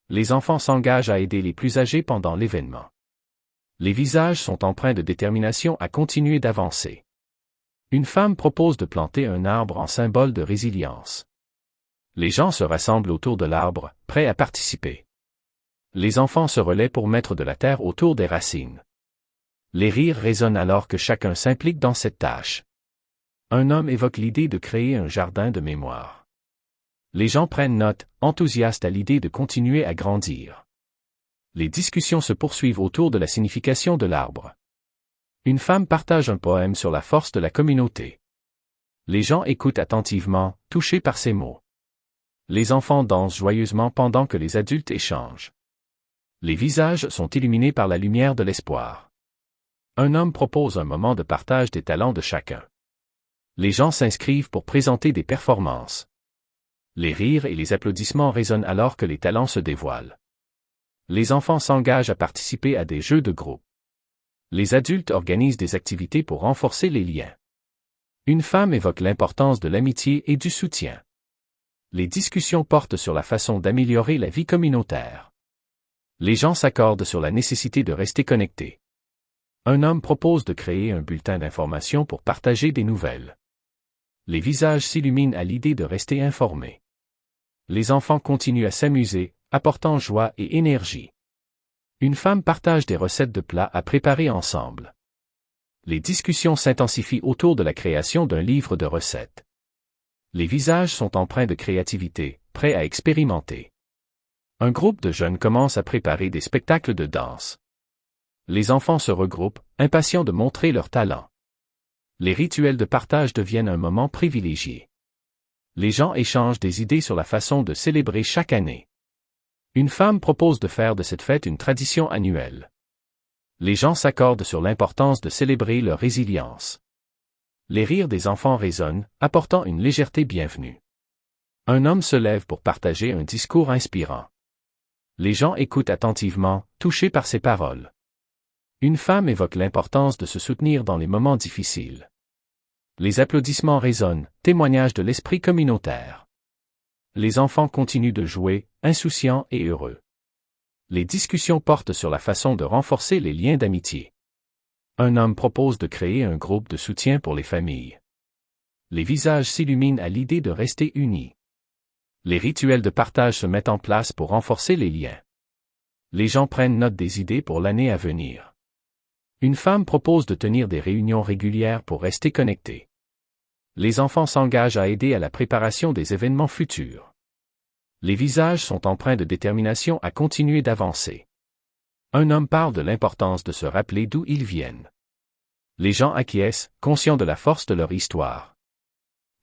S1: Les enfants s'engagent à aider les plus âgés pendant l'événement. Les visages sont empreints de détermination à continuer d'avancer. Une femme propose de planter un arbre en symbole de résilience. Les gens se rassemblent autour de l'arbre, prêts à participer. Les enfants se relaient pour mettre de la terre autour des racines. Les rires résonnent alors que chacun s'implique dans cette tâche. Un homme évoque l'idée de créer un jardin de mémoire. Les gens prennent note, enthousiastes à l'idée de continuer à grandir. Les discussions se poursuivent autour de la signification de l'arbre. Une femme partage un poème sur la force de la communauté. Les gens écoutent attentivement, touchés par ces mots. Les enfants dansent joyeusement pendant que les adultes échangent. Les visages sont illuminés par la lumière de l'espoir. Un homme propose un moment de partage des talents de chacun. Les gens s'inscrivent pour présenter des performances. Les rires et les applaudissements résonnent alors que les talents se dévoilent. Les enfants s'engagent à participer à des jeux de groupe. Les adultes organisent des activités pour renforcer les liens. Une femme évoque l'importance de l'amitié et du soutien. Les discussions portent sur la façon d'améliorer la vie communautaire. Les gens s'accordent sur la nécessité de rester connectés. Un homme propose de créer un bulletin d'information pour partager des nouvelles. Les visages s'illuminent à l'idée de rester informés. Les enfants continuent à s'amuser, apportant joie et énergie. Une femme partage des recettes de plats à préparer ensemble. Les discussions s'intensifient autour de la création d'un livre de recettes. Les visages sont empreints de créativité, prêts à expérimenter. Un groupe de jeunes commence à préparer des spectacles de danse. Les enfants se regroupent, impatients de montrer leur talent. Les rituels de partage deviennent un moment privilégié. Les gens échangent des idées sur la façon de célébrer chaque année. Une femme propose de faire de cette fête une tradition annuelle. Les gens s'accordent sur l'importance de célébrer leur résilience. Les rires des enfants résonnent, apportant une légèreté bienvenue. Un homme se lève pour partager un discours inspirant. Les gens écoutent attentivement, touchés par ses paroles. Une femme évoque l'importance de se soutenir dans les moments difficiles. Les applaudissements résonnent, témoignage de l'esprit communautaire. Les enfants continuent de jouer, insouciants et heureux. Les discussions portent sur la façon de renforcer les liens d'amitié. Un homme propose de créer un groupe de soutien pour les familles. Les visages s'illuminent à l'idée de rester unis. Les rituels de partage se mettent en place pour renforcer les liens. Les gens prennent note des idées pour l'année à venir. Une femme propose de tenir des réunions régulières pour rester connectés. Les enfants s'engagent à aider à la préparation des événements futurs. Les visages sont empreints de détermination à continuer d'avancer. Un homme parle de l'importance de se rappeler d'où ils viennent. Les gens acquiescent, conscients de la force de leur histoire.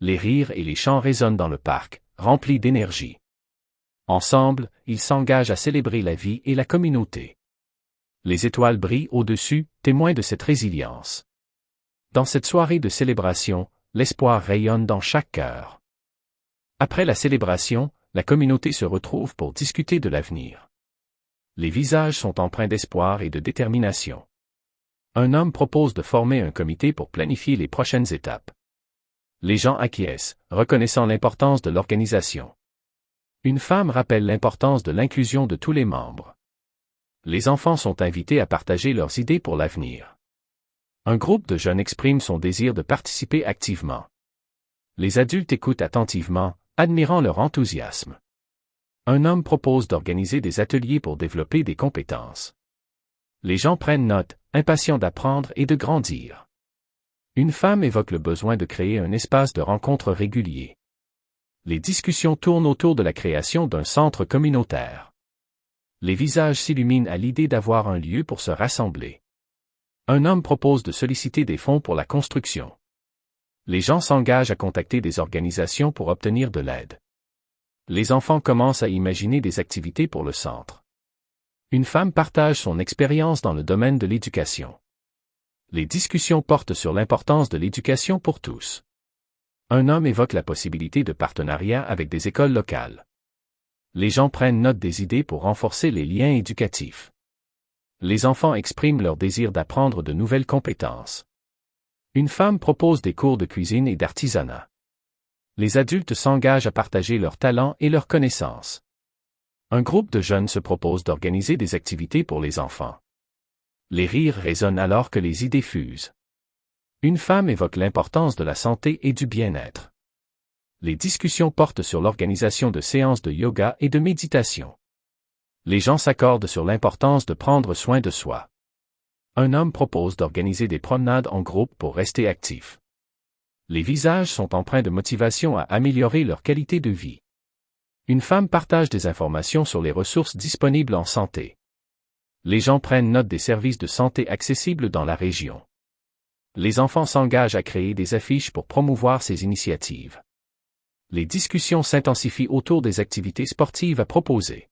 S1: Les rires et les chants résonnent dans le parc, remplis d'énergie. Ensemble, ils s'engagent à célébrer la vie et la communauté. Les étoiles brillent au-dessus, témoins de cette résilience. Dans cette soirée de célébration, l'espoir rayonne dans chaque cœur. Après la célébration, la communauté se retrouve pour discuter de l'avenir. Les visages sont empreints d'espoir et de détermination. Un homme propose de former un comité pour planifier les prochaines étapes. Les gens acquiescent, reconnaissant l'importance de l'organisation. Une femme rappelle l'importance de l'inclusion de tous les membres. Les enfants sont invités à partager leurs idées pour l'avenir. Un groupe de jeunes exprime son désir de participer activement. Les adultes écoutent attentivement, admirant leur enthousiasme. Un homme propose d'organiser des ateliers pour développer des compétences. Les gens prennent note, impatients d'apprendre et de grandir. Une femme évoque le besoin de créer un espace de rencontre régulier. Les discussions tournent autour de la création d'un centre communautaire. Les visages s'illuminent à l'idée d'avoir un lieu pour se rassembler. Un homme propose de solliciter des fonds pour la construction. Les gens s'engagent à contacter des organisations pour obtenir de l'aide. Les enfants commencent à imaginer des activités pour le centre. Une femme partage son expérience dans le domaine de l'éducation. Les discussions portent sur l'importance de l'éducation pour tous. Un homme évoque la possibilité de partenariat avec des écoles locales. Les gens prennent note des idées pour renforcer les liens éducatifs. Les enfants expriment leur désir d'apprendre de nouvelles compétences. Une femme propose des cours de cuisine et d'artisanat. Les adultes s'engagent à partager leurs talents et leurs connaissances. Un groupe de jeunes se propose d'organiser des activités pour les enfants. Les rires résonnent alors que les idées fusent. Une femme évoque l'importance de la santé et du bien-être. Les discussions portent sur l'organisation de séances de yoga et de méditation. Les gens s'accordent sur l'importance de prendre soin de soi. Un homme propose d'organiser des promenades en groupe pour rester actif. Les visages sont empreints de motivation à améliorer leur qualité de vie. Une femme partage des informations sur les ressources disponibles en santé. Les gens prennent note des services de santé accessibles dans la région. Les enfants s'engagent à créer des affiches pour promouvoir ces initiatives. Les discussions s'intensifient autour des activités sportives à proposer.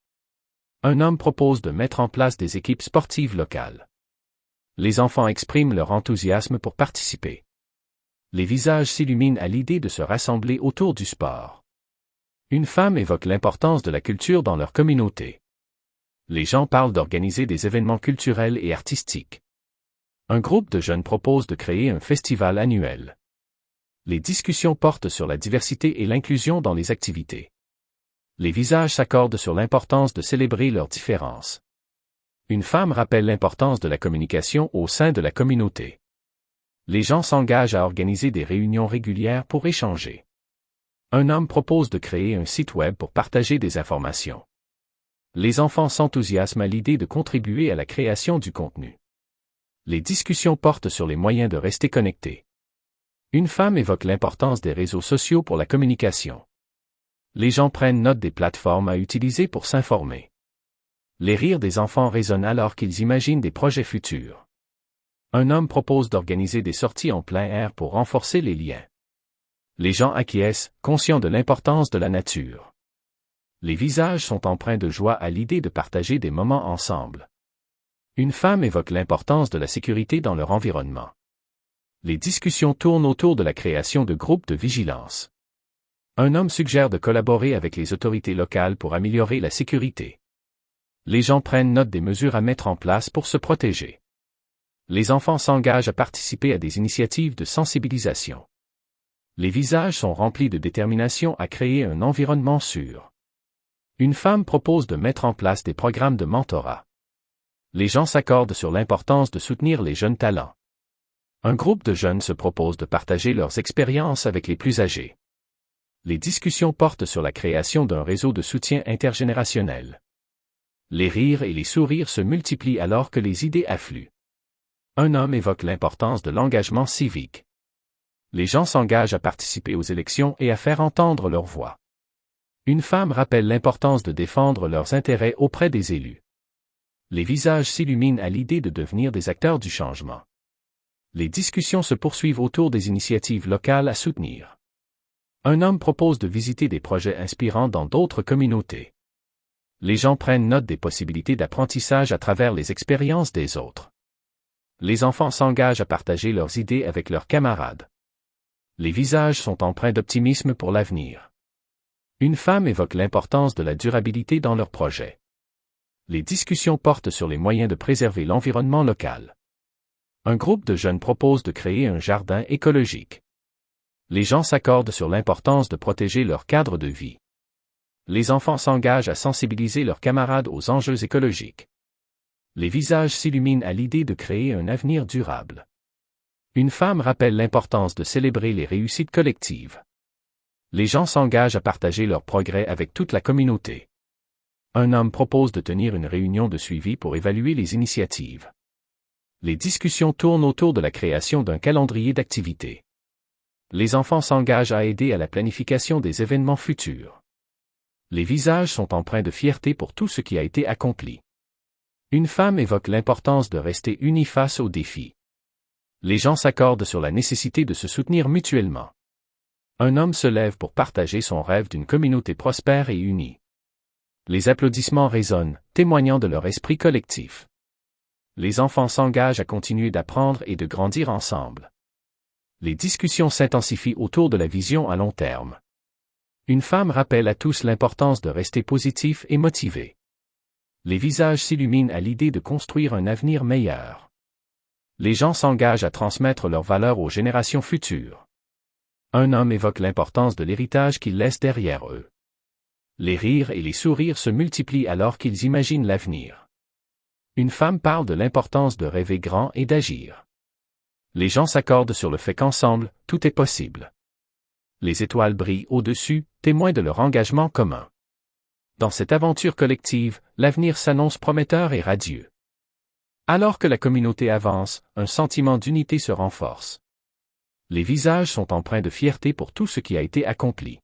S1: Un homme propose de mettre en place des équipes sportives locales. Les enfants expriment leur enthousiasme pour participer. Les visages s'illuminent à l'idée de se rassembler autour du sport. Une femme évoque l'importance de la culture dans leur communauté. Les gens parlent d'organiser des événements culturels et artistiques. Un groupe de jeunes propose de créer un festival annuel. Les discussions portent sur la diversité et l'inclusion dans les activités. Les visages s'accordent sur l'importance de célébrer leurs différences. Une femme rappelle l'importance de la communication au sein de la communauté. Les gens s'engagent à organiser des réunions régulières pour échanger. Un homme propose de créer un site web pour partager des informations. Les enfants s'enthousiasment à l'idée de contribuer à la création du contenu. Les discussions portent sur les moyens de rester connectés. Une femme évoque l'importance des réseaux sociaux pour la communication. Les gens prennent note des plateformes à utiliser pour s'informer. Les rires des enfants résonnent alors qu'ils imaginent des projets futurs. Un homme propose d'organiser des sorties en plein air pour renforcer les liens. Les gens acquiescent, conscients de l'importance de la nature. Les visages sont empreints de joie à l'idée de partager des moments ensemble. Une femme évoque l'importance de la sécurité dans leur environnement. Les discussions tournent autour de la création de groupes de vigilance. Un homme suggère de collaborer avec les autorités locales pour améliorer la sécurité. Les gens prennent note des mesures à mettre en place pour se protéger. Les enfants s'engagent à participer à des initiatives de sensibilisation. Les visages sont remplis de détermination à créer un environnement sûr. Une femme propose de mettre en place des programmes de mentorat. Les gens s'accordent sur l'importance de soutenir les jeunes talents. Un groupe de jeunes se propose de partager leurs expériences avec les plus âgés. Les discussions portent sur la création d'un réseau de soutien intergénérationnel. Les rires et les sourires se multiplient alors que les idées affluent. Un homme évoque l'importance de l'engagement civique. Les gens s'engagent à participer aux élections et à faire entendre leur voix. Une femme rappelle l'importance de défendre leurs intérêts auprès des élus. Les visages s'illuminent à l'idée de devenir des acteurs du changement. Les discussions se poursuivent autour des initiatives locales à soutenir. Un homme propose de visiter des projets inspirants dans d'autres communautés. Les gens prennent note des possibilités d'apprentissage à travers les expériences des autres. Les enfants s'engagent à partager leurs idées avec leurs camarades. Les visages sont empreints d'optimisme pour l'avenir. Une femme évoque l'importance de la durabilité dans leurs projets. Les discussions portent sur les moyens de préserver l'environnement local. Un groupe de jeunes propose de créer un jardin écologique. Les gens s'accordent sur l'importance de protéger leur cadre de vie. Les enfants s'engagent à sensibiliser leurs camarades aux enjeux écologiques. Les visages s'illuminent à l'idée de créer un avenir durable. Une femme rappelle l'importance de célébrer les réussites collectives. Les gens s'engagent à partager leurs progrès avec toute la communauté. Un homme propose de tenir une réunion de suivi pour évaluer les initiatives. Les discussions tournent autour de la création d'un calendrier d'activités. Les enfants s'engagent à aider à la planification des événements futurs. Les visages sont empreints de fierté pour tout ce qui a été accompli. Une femme évoque l'importance de rester unis face aux défis. Les gens s'accordent sur la nécessité de se soutenir mutuellement. Un homme se lève pour partager son rêve d'une communauté prospère et unie. Les applaudissements résonnent, témoignant de leur esprit collectif. Les enfants s'engagent à continuer d'apprendre et de grandir ensemble. Les discussions s'intensifient autour de la vision à long terme. Une femme rappelle à tous l'importance de rester positif et motivé. Les visages s'illuminent à l'idée de construire un avenir meilleur. Les gens s'engagent à transmettre leurs valeurs aux générations futures. Un homme évoque l'importance de l'héritage qu'ils laissent derrière eux. Les rires et les sourires se multiplient alors qu'ils imaginent l'avenir. Une femme parle de l'importance de rêver grand et d'agir. Les gens s'accordent sur le fait qu'ensemble, tout est possible. Les étoiles brillent au-dessus, témoins de leur engagement commun. Dans cette aventure collective, l'avenir s'annonce prometteur et radieux. Alors que la communauté avance, un sentiment d'unité se renforce. Les visages sont empreints de fierté pour tout ce qui a été accompli.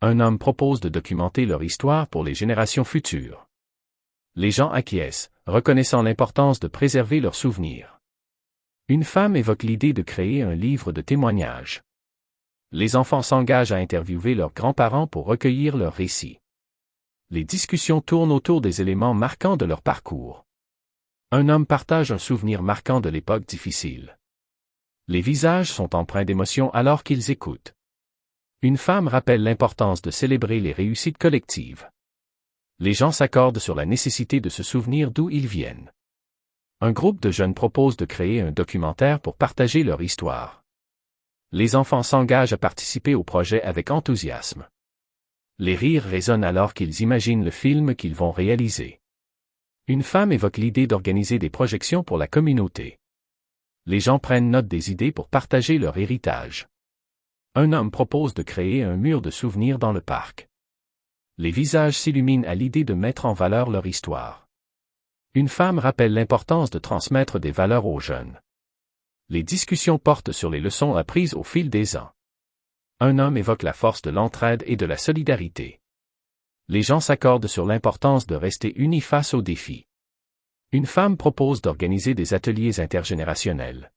S1: Un homme propose de documenter leur histoire pour les générations futures. Les gens acquiescent, reconnaissant l'importance de préserver leurs souvenirs. Une femme évoque l'idée de créer un livre de témoignages. Les enfants s'engagent à interviewer leurs grands-parents pour recueillir leurs récits. Les discussions tournent autour des éléments marquants de leur parcours. Un homme partage un souvenir marquant de l'époque difficile. Les visages sont empreints d'émotion alors qu'ils écoutent. Une femme rappelle l'importance de célébrer les réussites collectives. Les gens s'accordent sur la nécessité de se souvenir d'où ils viennent. Un groupe de jeunes propose de créer un documentaire pour partager leur histoire. Les enfants s'engagent à participer au projet avec enthousiasme. Les rires résonnent alors qu'ils imaginent le film qu'ils vont réaliser. Une femme évoque l'idée d'organiser des projections pour la communauté. Les gens prennent note des idées pour partager leur héritage. Un homme propose de créer un mur de souvenirs dans le parc. Les visages s'illuminent à l'idée de mettre en valeur leur histoire. Une femme rappelle l'importance de transmettre des valeurs aux jeunes. Les discussions portent sur les leçons apprises au fil des ans. Un homme évoque la force de l'entraide et de la solidarité. Les gens s'accordent sur l'importance de rester unis face aux défis. Une femme propose d'organiser des ateliers intergénérationnels.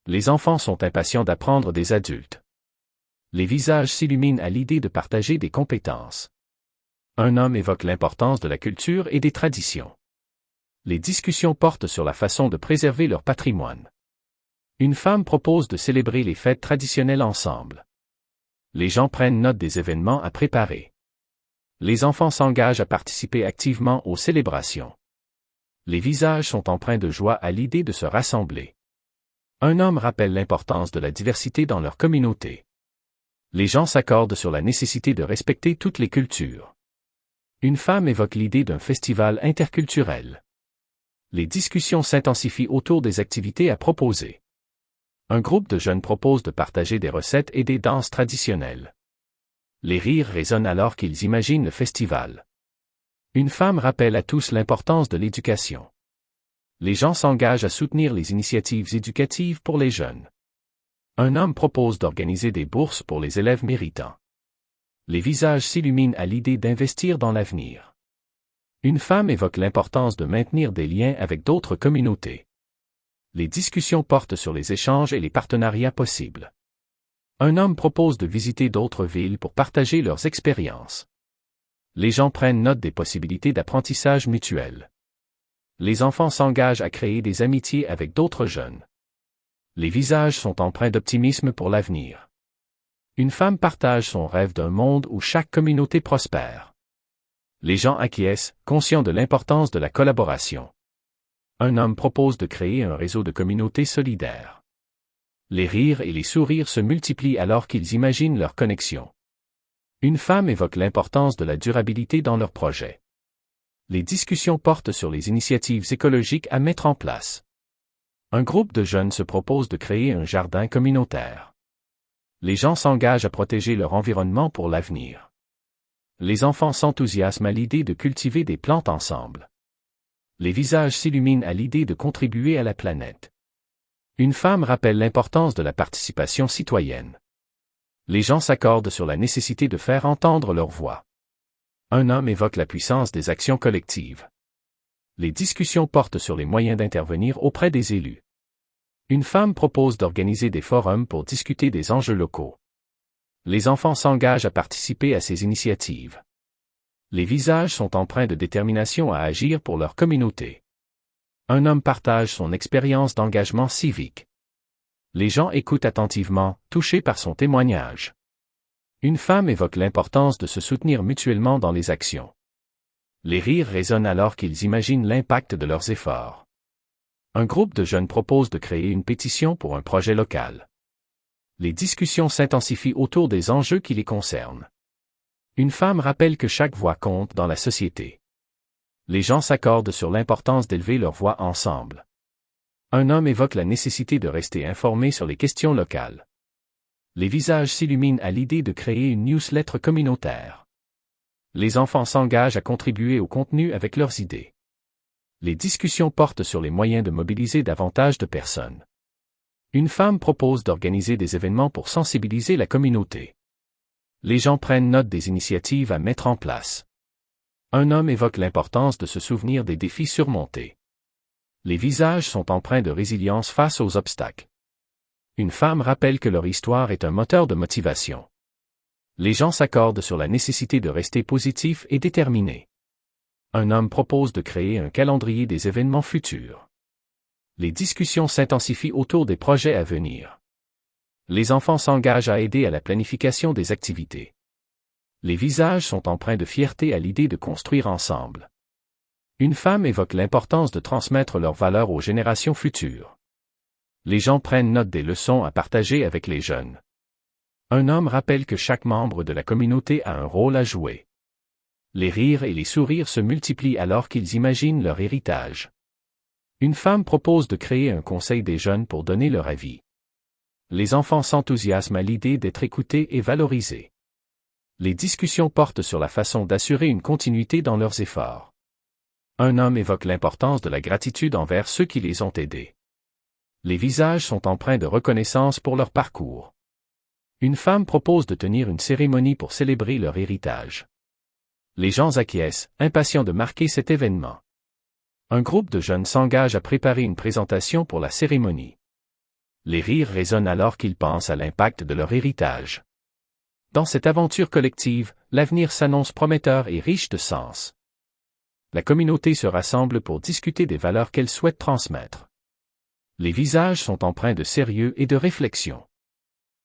S1: Les enfants sont impatients d'apprendre des adultes. Les visages s'illuminent à l'idée de partager des compétences. Un homme évoque l'importance de la culture et des traditions. Les discussions portent sur la façon de préserver leur patrimoine. Une femme propose de célébrer les fêtes traditionnelles ensemble. Les gens prennent note des événements à préparer. Les enfants s'engagent à participer activement aux célébrations. Les visages sont empreints de joie à l'idée de se rassembler. Un homme rappelle l'importance de la diversité dans leur communauté. Les gens s'accordent sur la nécessité de respecter toutes les cultures. Une femme évoque l'idée d'un festival interculturel. Les discussions s'intensifient autour des activités à proposer. Un groupe de jeunes propose de partager des recettes et des danses traditionnelles. Les rires résonnent alors qu'ils imaginent le festival. Une femme rappelle à tous l'importance de l'éducation. Les gens s'engagent à soutenir les initiatives éducatives pour les jeunes. Un homme propose d'organiser des bourses pour les élèves méritants. Les visages s'illuminent à l'idée d'investir dans l'avenir. Une femme évoque l'importance de maintenir des liens avec d'autres communautés. Les discussions portent sur les échanges et les partenariats possibles. Un homme propose de visiter d'autres villes pour partager leurs expériences. Les gens prennent note des possibilités d'apprentissage mutuel. Les enfants s'engagent à créer des amitiés avec d'autres jeunes. Les visages sont empreints d'optimisme pour l'avenir. Une femme partage son rêve d'un monde où chaque communauté prospère. Les gens acquiescent, conscients de l'importance de la collaboration. Un homme propose de créer un réseau de communautés solidaires. Les rires et les sourires se multiplient alors qu'ils imaginent leur connexion. Une femme évoque l'importance de la durabilité dans leur projet. Les discussions portent sur les initiatives écologiques à mettre en place. Un groupe de jeunes se propose de créer un jardin communautaire. Les gens s'engagent à protéger leur environnement pour l'avenir. Les enfants s'enthousiasment à l'idée de cultiver des plantes ensemble. Les visages s'illuminent à l'idée de contribuer à la planète. Une femme rappelle l'importance de la participation citoyenne. Les gens s'accordent sur la nécessité de faire entendre leur voix. Un homme évoque la puissance des actions collectives. Les discussions portent sur les moyens d'intervenir auprès des élus. Une femme propose d'organiser des forums pour discuter des enjeux locaux. Les enfants s'engagent à participer à ces initiatives. Les visages sont empreints de détermination à agir pour leur communauté. Un homme partage son expérience d'engagement civique. Les gens écoutent attentivement, touchés par son témoignage. Une femme évoque l'importance de se soutenir mutuellement dans les actions. Les rires résonnent alors qu'ils imaginent l'impact de leurs efforts. Un groupe de jeunes propose de créer une pétition pour un projet local. Les discussions s'intensifient autour des enjeux qui les concernent. Une femme rappelle que chaque voix compte dans la société. Les gens s'accordent sur l'importance d'élever leur voix ensemble. Un homme évoque la nécessité de rester informé sur les questions locales. Les visages s'illuminent à l'idée de créer une newsletter communautaire. Les enfants s'engagent à contribuer au contenu avec leurs idées. Les discussions portent sur les moyens de mobiliser davantage de personnes. Une femme propose d'organiser des événements pour sensibiliser la communauté. Les gens prennent note des initiatives à mettre en place. Un homme évoque l'importance de se souvenir des défis surmontés. Les visages sont empreints de résilience face aux obstacles. Une femme rappelle que leur histoire est un moteur de motivation. Les gens s'accordent sur la nécessité de rester positif et déterminé. Un homme propose de créer un calendrier des événements futurs. Les discussions s'intensifient autour des projets à venir. Les enfants s'engagent à aider à la planification des activités. Les visages sont empreints de fierté à l'idée de construire ensemble. Une femme évoque l'importance de transmettre leurs valeurs aux générations futures. Les gens prennent note des leçons à partager avec les jeunes. Un homme rappelle que chaque membre de la communauté a un rôle à jouer. Les rires et les sourires se multiplient alors qu'ils imaginent leur héritage. Une femme propose de créer un conseil des jeunes pour donner leur avis. Les enfants s'enthousiasment à l'idée d'être écoutés et valorisés. Les discussions portent sur la façon d'assurer une continuité dans leurs efforts. Un homme évoque l'importance de la gratitude envers ceux qui les ont aidés. Les visages sont empreints de reconnaissance pour leur parcours. Une femme propose de tenir une cérémonie pour célébrer leur héritage. Les gens acquiescent, impatients de marquer cet événement. Un groupe de jeunes s'engage à préparer une présentation pour la cérémonie. Les rires résonnent alors qu'ils pensent à l'impact de leur héritage. Dans cette aventure collective, l'avenir s'annonce prometteur et riche de sens. La communauté se rassemble pour discuter des valeurs qu'elle souhaite transmettre. Les visages sont empreints de sérieux et de réflexion.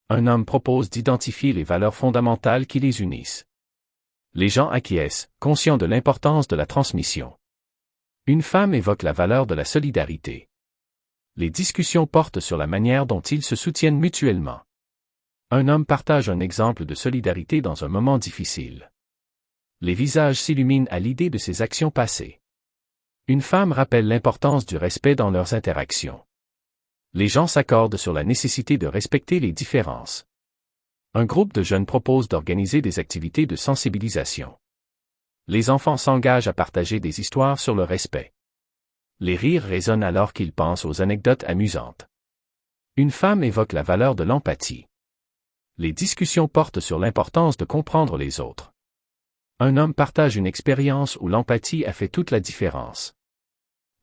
S1: Un homme propose d'identifier les valeurs fondamentales qui les unissent. Les gens acquiescent, conscients de l'importance de la transmission. Une femme évoque la valeur de la solidarité. Les discussions portent sur la manière dont ils se soutiennent mutuellement. Un homme partage un exemple de solidarité dans un moment difficile. Les visages s'illuminent à l'idée de ses actions passées. Une femme rappelle l'importance du respect dans leurs interactions. Les gens s'accordent sur la nécessité de respecter les différences. Un groupe de jeunes propose d'organiser des activités de sensibilisation. Les enfants s'engagent à partager des histoires sur le respect. Les rires résonnent alors qu'ils pensent aux anecdotes amusantes. Une femme évoque la valeur de l'empathie. Les discussions portent sur l'importance de comprendre les autres. Un homme partage une expérience où l'empathie a fait toute la différence.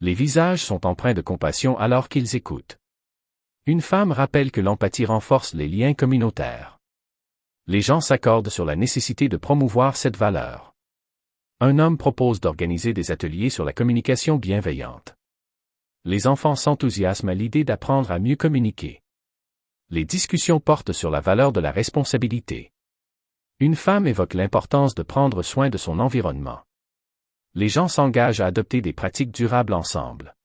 S1: Les visages sont empreints de compassion alors qu'ils écoutent. Une femme rappelle que l'empathie renforce les liens communautaires. Les gens s'accordent sur la nécessité de promouvoir cette valeur. Un homme propose d'organiser des ateliers sur la communication bienveillante. Les enfants s'enthousiasment à l'idée d'apprendre à mieux communiquer. Les discussions portent sur la valeur de la responsabilité. Une femme évoque l'importance de prendre soin de son environnement. Les gens s'engagent à adopter des pratiques durables ensemble.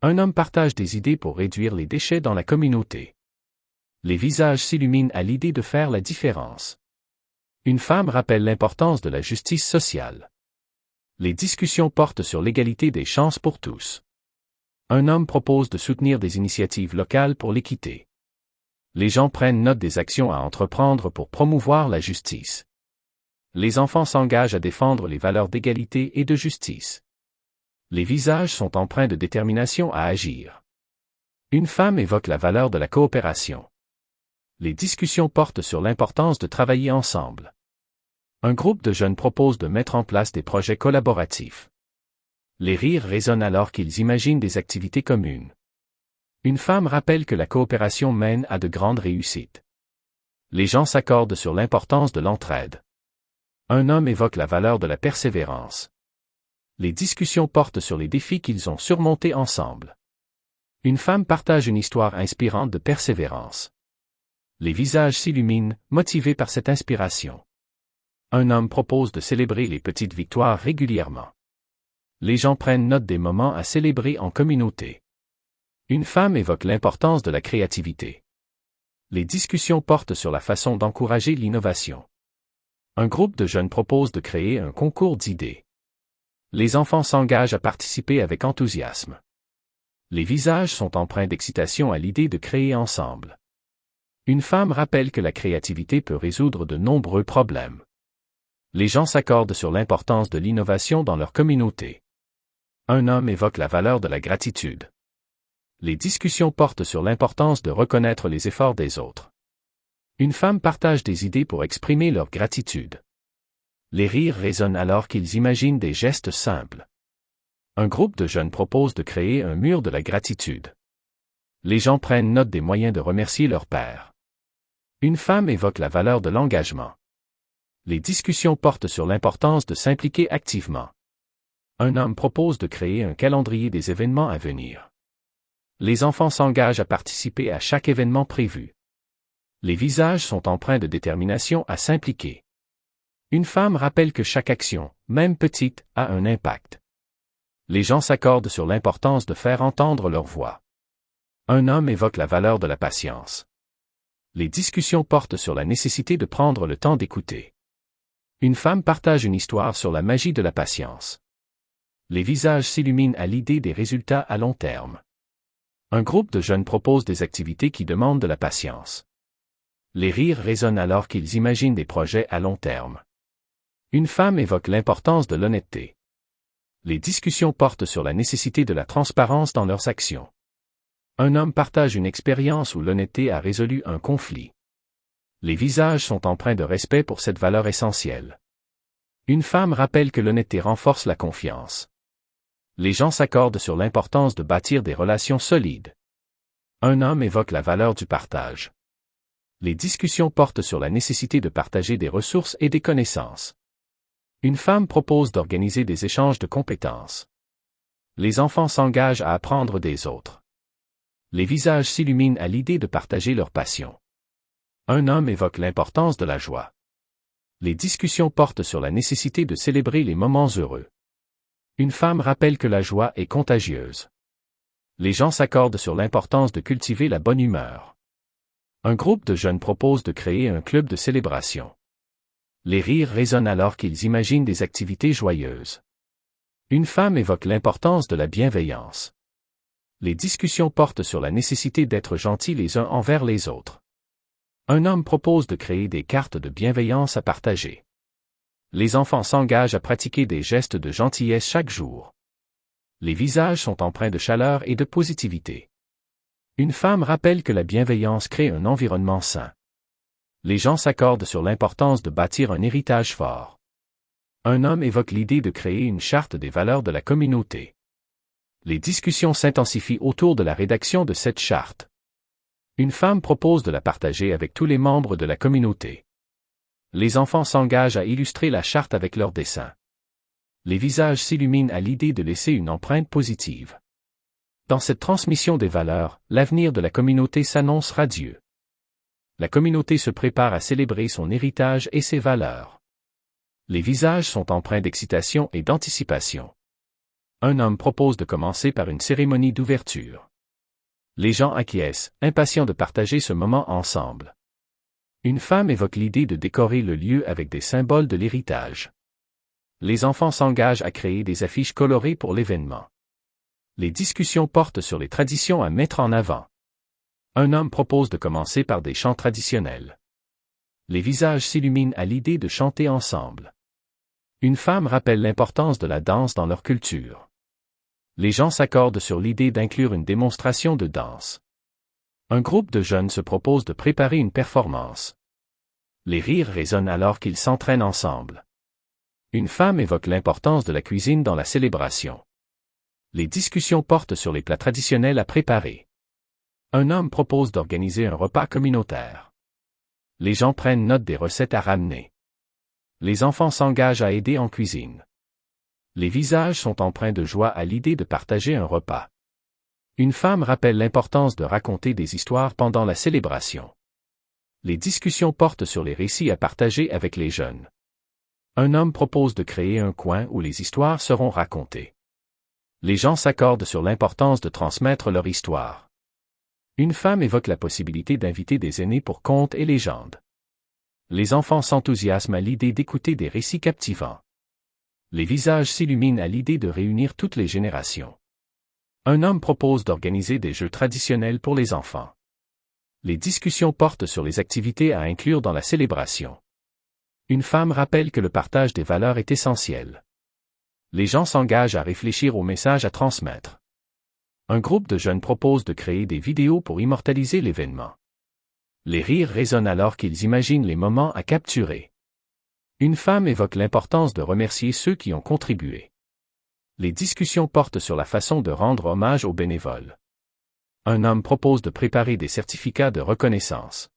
S1: Un homme partage des idées pour réduire les déchets dans la communauté. Les visages s'illuminent à l'idée de faire la différence. Une femme rappelle l'importance de la justice sociale. Les discussions portent sur l'égalité des chances pour tous. Un homme propose de soutenir des initiatives locales pour l'équité. Les gens prennent note des actions à entreprendre pour promouvoir la justice. Les enfants s'engagent à défendre les valeurs d'égalité et de justice. Les visages sont empreints de détermination à agir. Une femme évoque la valeur de la coopération. Les discussions portent sur l'importance de travailler ensemble. Un groupe de jeunes propose de mettre en place des projets collaboratifs. Les rires résonnent alors qu'ils imaginent des activités communes. Une femme rappelle que la coopération mène à de grandes réussites. Les gens s'accordent sur l'importance de l'entraide. Un homme évoque la valeur de la persévérance. Les discussions portent sur les défis qu'ils ont surmontés ensemble. Une femme partage une histoire inspirante de persévérance. Les visages s'illuminent, motivés par cette inspiration. Un homme propose de célébrer les petites victoires régulièrement. Les gens prennent note des moments à célébrer en communauté. Une femme évoque l'importance de la créativité. Les discussions portent sur la façon d'encourager l'innovation. Un groupe de jeunes propose de créer un concours d'idées. Les enfants s'engagent à participer avec enthousiasme. Les visages sont empreints d'excitation à l'idée de créer ensemble. Une femme rappelle que la créativité peut résoudre de nombreux problèmes. Les gens s'accordent sur l'importance de l'innovation dans leur communauté. Un homme évoque la valeur de la gratitude. Les discussions portent sur l'importance de reconnaître les efforts des autres. Une femme partage des idées pour exprimer leur gratitude. Les rires résonnent alors qu'ils imaginent des gestes simples. Un groupe de jeunes propose de créer un mur de la gratitude. Les gens prennent note des moyens de remercier leur père. Une femme évoque la valeur de l'engagement. Les discussions portent sur l'importance de s'impliquer activement. Un homme propose de créer un calendrier des événements à venir. Les enfants s'engagent à participer à chaque événement prévu. Les visages sont empreints de détermination à s'impliquer. Une femme rappelle que chaque action, même petite, a un impact. Les gens s'accordent sur l'importance de faire entendre leur voix. Un homme évoque la valeur de la patience. Les discussions portent sur la nécessité de prendre le temps d'écouter. Une femme partage une histoire sur la magie de la patience. Les visages s'illuminent à l'idée des résultats à long terme. Un groupe de jeunes propose des activités qui demandent de la patience. Les rires résonnent alors qu'ils imaginent des projets à long terme. Une femme évoque l'importance de l'honnêteté. Les discussions portent sur la nécessité de la transparence dans leurs actions. Un homme partage une expérience où l'honnêteté a résolu un conflit. Les visages sont empreints de respect pour cette valeur essentielle. Une femme rappelle que l'honnêteté renforce la confiance. Les gens s'accordent sur l'importance de bâtir des relations solides. Un homme évoque la valeur du partage. Les discussions portent sur la nécessité de partager des ressources et des connaissances. Une femme propose d'organiser des échanges de compétences. Les enfants s'engagent à apprendre des autres. Les visages s'illuminent à l'idée de partager leur passion. Un homme évoque l'importance de la joie. Les discussions portent sur la nécessité de célébrer les moments heureux. Une femme rappelle que la joie est contagieuse. Les gens s'accordent sur l'importance de cultiver la bonne humeur. Un groupe de jeunes propose de créer un club de célébration. Les rires résonnent alors qu'ils imaginent des activités joyeuses. Une femme évoque l'importance de la bienveillance. Les discussions portent sur la nécessité d'être gentils les uns envers les autres. Un homme propose de créer des cartes de bienveillance à partager. Les enfants s'engagent à pratiquer des gestes de gentillesse chaque jour. Les visages sont empreints de chaleur et de positivité. Une femme rappelle que la bienveillance crée un environnement sain. Les gens s'accordent sur l'importance de bâtir un héritage fort. Un homme évoque l'idée de créer une charte des valeurs de la communauté. Les discussions s'intensifient autour de la rédaction de cette charte. Une femme propose de la partager avec tous les membres de la communauté. Les enfants s'engagent à illustrer la charte avec leurs dessins. Les visages s'illuminent à l'idée de laisser une empreinte positive. Dans cette transmission des valeurs, l'avenir de la communauté s'annonce radieux. La communauté se prépare à célébrer son héritage et ses valeurs. Les visages sont empreints d'excitation et d'anticipation. Un homme propose de commencer par une cérémonie d'ouverture. Les gens acquiescent, impatients de partager ce moment ensemble. Une femme évoque l'idée de décorer le lieu avec des symboles de l'héritage. Les enfants s'engagent à créer des affiches colorées pour l'événement. Les discussions portent sur les traditions à mettre en avant. Un homme propose de commencer par des chants traditionnels. Les visages s'illuminent à l'idée de chanter ensemble. Une femme rappelle l'importance de la danse dans leur culture. Les gens s'accordent sur l'idée d'inclure une démonstration de danse. Un groupe de jeunes se propose de préparer une performance. Les rires résonnent alors qu'ils s'entraînent ensemble. Une femme évoque l'importance de la cuisine dans la célébration. Les discussions portent sur les plats traditionnels à préparer. Un homme propose d'organiser un repas communautaire. Les gens prennent note des recettes à ramener. Les enfants s'engagent à aider en cuisine. Les visages sont empreints de joie à l'idée de partager un repas. Une femme rappelle l'importance de raconter des histoires pendant la célébration. Les discussions portent sur les récits à partager avec les jeunes. Un homme propose de créer un coin où les histoires seront racontées. Les gens s'accordent sur l'importance de transmettre leur histoire. Une femme évoque la possibilité d'inviter des aînés pour contes et légendes. Les enfants s'enthousiasment à l'idée d'écouter des récits captivants. Les visages s'illuminent à l'idée de réunir toutes les générations. Un homme propose d'organiser des jeux traditionnels pour les enfants. Les discussions portent sur les activités à inclure dans la célébration. Une femme rappelle que le partage des valeurs est essentiel. Les gens s'engagent à réfléchir au message à transmettre. Un groupe de jeunes propose de créer des vidéos pour immortaliser l'événement. Les rires résonnent alors qu'ils imaginent les moments à capturer. Une femme évoque l'importance de remercier ceux qui ont contribué. Les discussions portent sur la façon de rendre hommage aux bénévoles. Un homme propose de préparer des certificats de reconnaissance.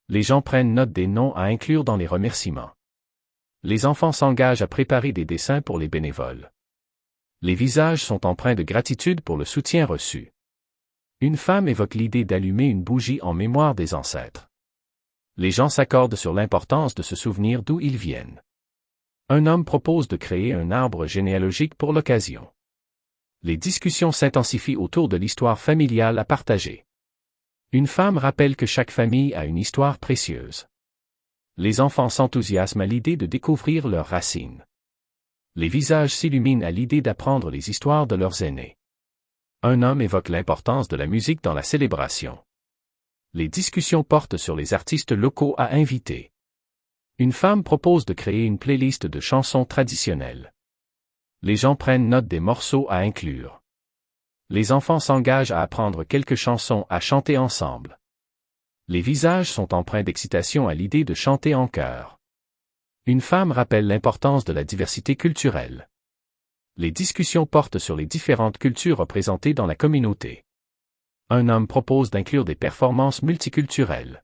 S1: Les gens prennent note des noms à inclure dans les remerciements. Les enfants s'engagent à préparer des dessins pour les bénévoles. Les visages sont empreints de gratitude pour le soutien reçu. Une femme évoque l'idée d'allumer une bougie en mémoire des ancêtres. Les gens s'accordent sur l'importance de se souvenir d'où ils viennent. Un homme propose de créer un arbre généalogique pour l'occasion. Les discussions s'intensifient autour de l'histoire familiale à partager. Une femme rappelle que chaque famille a une histoire précieuse. Les enfants s'enthousiasment à l'idée de découvrir leurs racines. Les visages s'illuminent à l'idée d'apprendre les histoires de leurs aînés. Un homme évoque l'importance de la musique dans la célébration. Les discussions portent sur les artistes locaux à inviter. Une femme propose de créer une playlist de chansons traditionnelles. Les gens prennent note des morceaux à inclure. Les enfants s'engagent à apprendre quelques chansons à chanter ensemble. Les visages sont empreints d'excitation à l'idée de chanter en chœur. Une femme rappelle l'importance de la diversité culturelle. Les discussions portent sur les différentes cultures représentées dans la communauté. Un homme propose d'inclure des performances multiculturelles.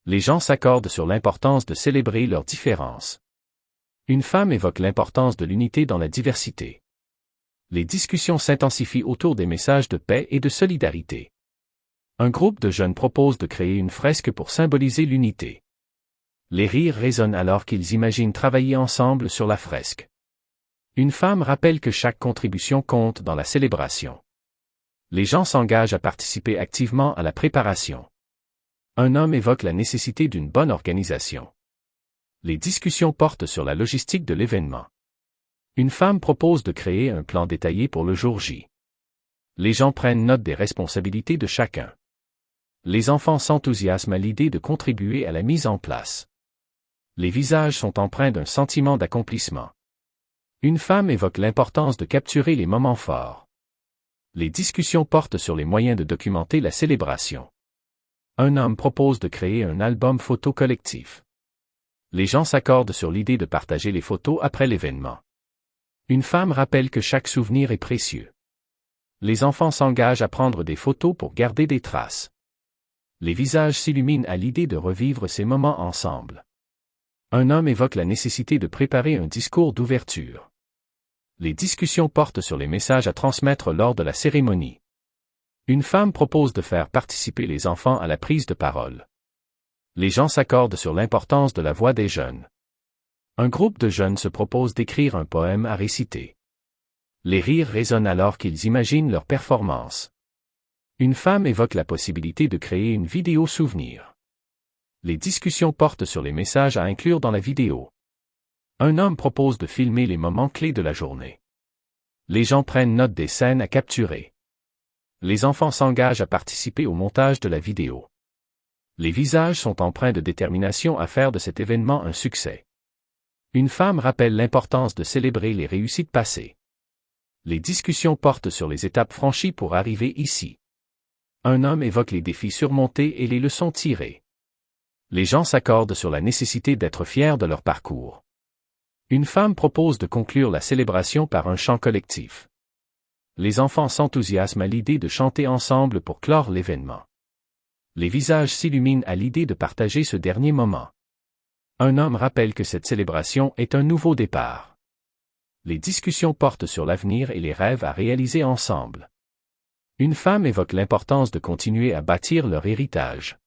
S1: Les gens s'accordent sur l'importance de célébrer leurs différences. Une femme évoque l'importance de l'unité dans la diversité. Les discussions s'intensifient autour des messages de paix et de solidarité. Un groupe de jeunes propose de créer une fresque pour symboliser l'unité. Les rires résonnent alors qu'ils imaginent travailler ensemble sur la fresque. Une femme rappelle que chaque contribution compte dans la célébration. Les gens s'engagent à participer activement à la préparation. Un homme évoque la nécessité d'une bonne organisation. Les discussions portent sur la logistique de l'événement. Une femme propose de créer un plan détaillé pour le jour J. Les gens prennent note des responsabilités de chacun. Les enfants s'enthousiasment à l'idée de contribuer à la mise en place. Les visages sont empreints d'un sentiment d'accomplissement. Une femme évoque l'importance de capturer les moments forts. Les discussions portent sur les moyens de documenter la célébration. Un homme propose de créer un album photo collectif. Les gens s'accordent sur l'idée de partager les photos après l'événement. Une femme rappelle que chaque souvenir est précieux. Les enfants s'engagent à prendre des photos pour garder des traces. Les visages s'illuminent à l'idée de revivre ces moments ensemble. Un homme évoque la nécessité de préparer un discours d'ouverture. Les discussions portent sur les messages à transmettre lors de la cérémonie. Une femme propose de faire participer les enfants à la prise de parole. Les gens s'accordent sur l'importance de la voix des jeunes. Un groupe de jeunes se propose d'écrire un poème à réciter. Les rires résonnent alors qu'ils imaginent leur performance. Une femme évoque la possibilité de créer une vidéo souvenir. Les discussions portent sur les messages à inclure dans la vidéo. Un homme propose de filmer les moments clés de la journée. Les gens prennent note des scènes à capturer. Les enfants s'engagent à participer au montage de la vidéo. Les visages sont empreints de détermination à faire de cet événement un succès. Une femme rappelle l'importance de célébrer les réussites passées. Les discussions portent sur les étapes franchies pour arriver ici. Un homme évoque les défis surmontés et les leçons tirées. Les gens s'accordent sur la nécessité d'être fiers de leur parcours. Une femme propose de conclure la célébration par un chant collectif. Les enfants s'enthousiasment à l'idée de chanter ensemble pour clore l'événement. Les visages s'illuminent à l'idée de partager ce dernier moment. Un homme rappelle que cette célébration est un nouveau départ. Les discussions portent sur l'avenir et les rêves à réaliser ensemble. Une femme évoque l'importance de continuer à bâtir leur héritage.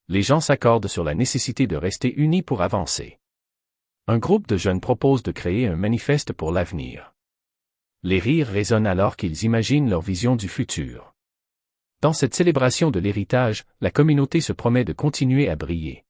S1: Les gens s'accordent sur la nécessité de rester unis pour avancer. Un groupe de jeunes propose de créer un manifeste pour l'avenir. Les rires résonnent alors qu'ils imaginent leur vision du futur. Dans cette célébration de l'héritage, la communauté se promet de continuer à briller.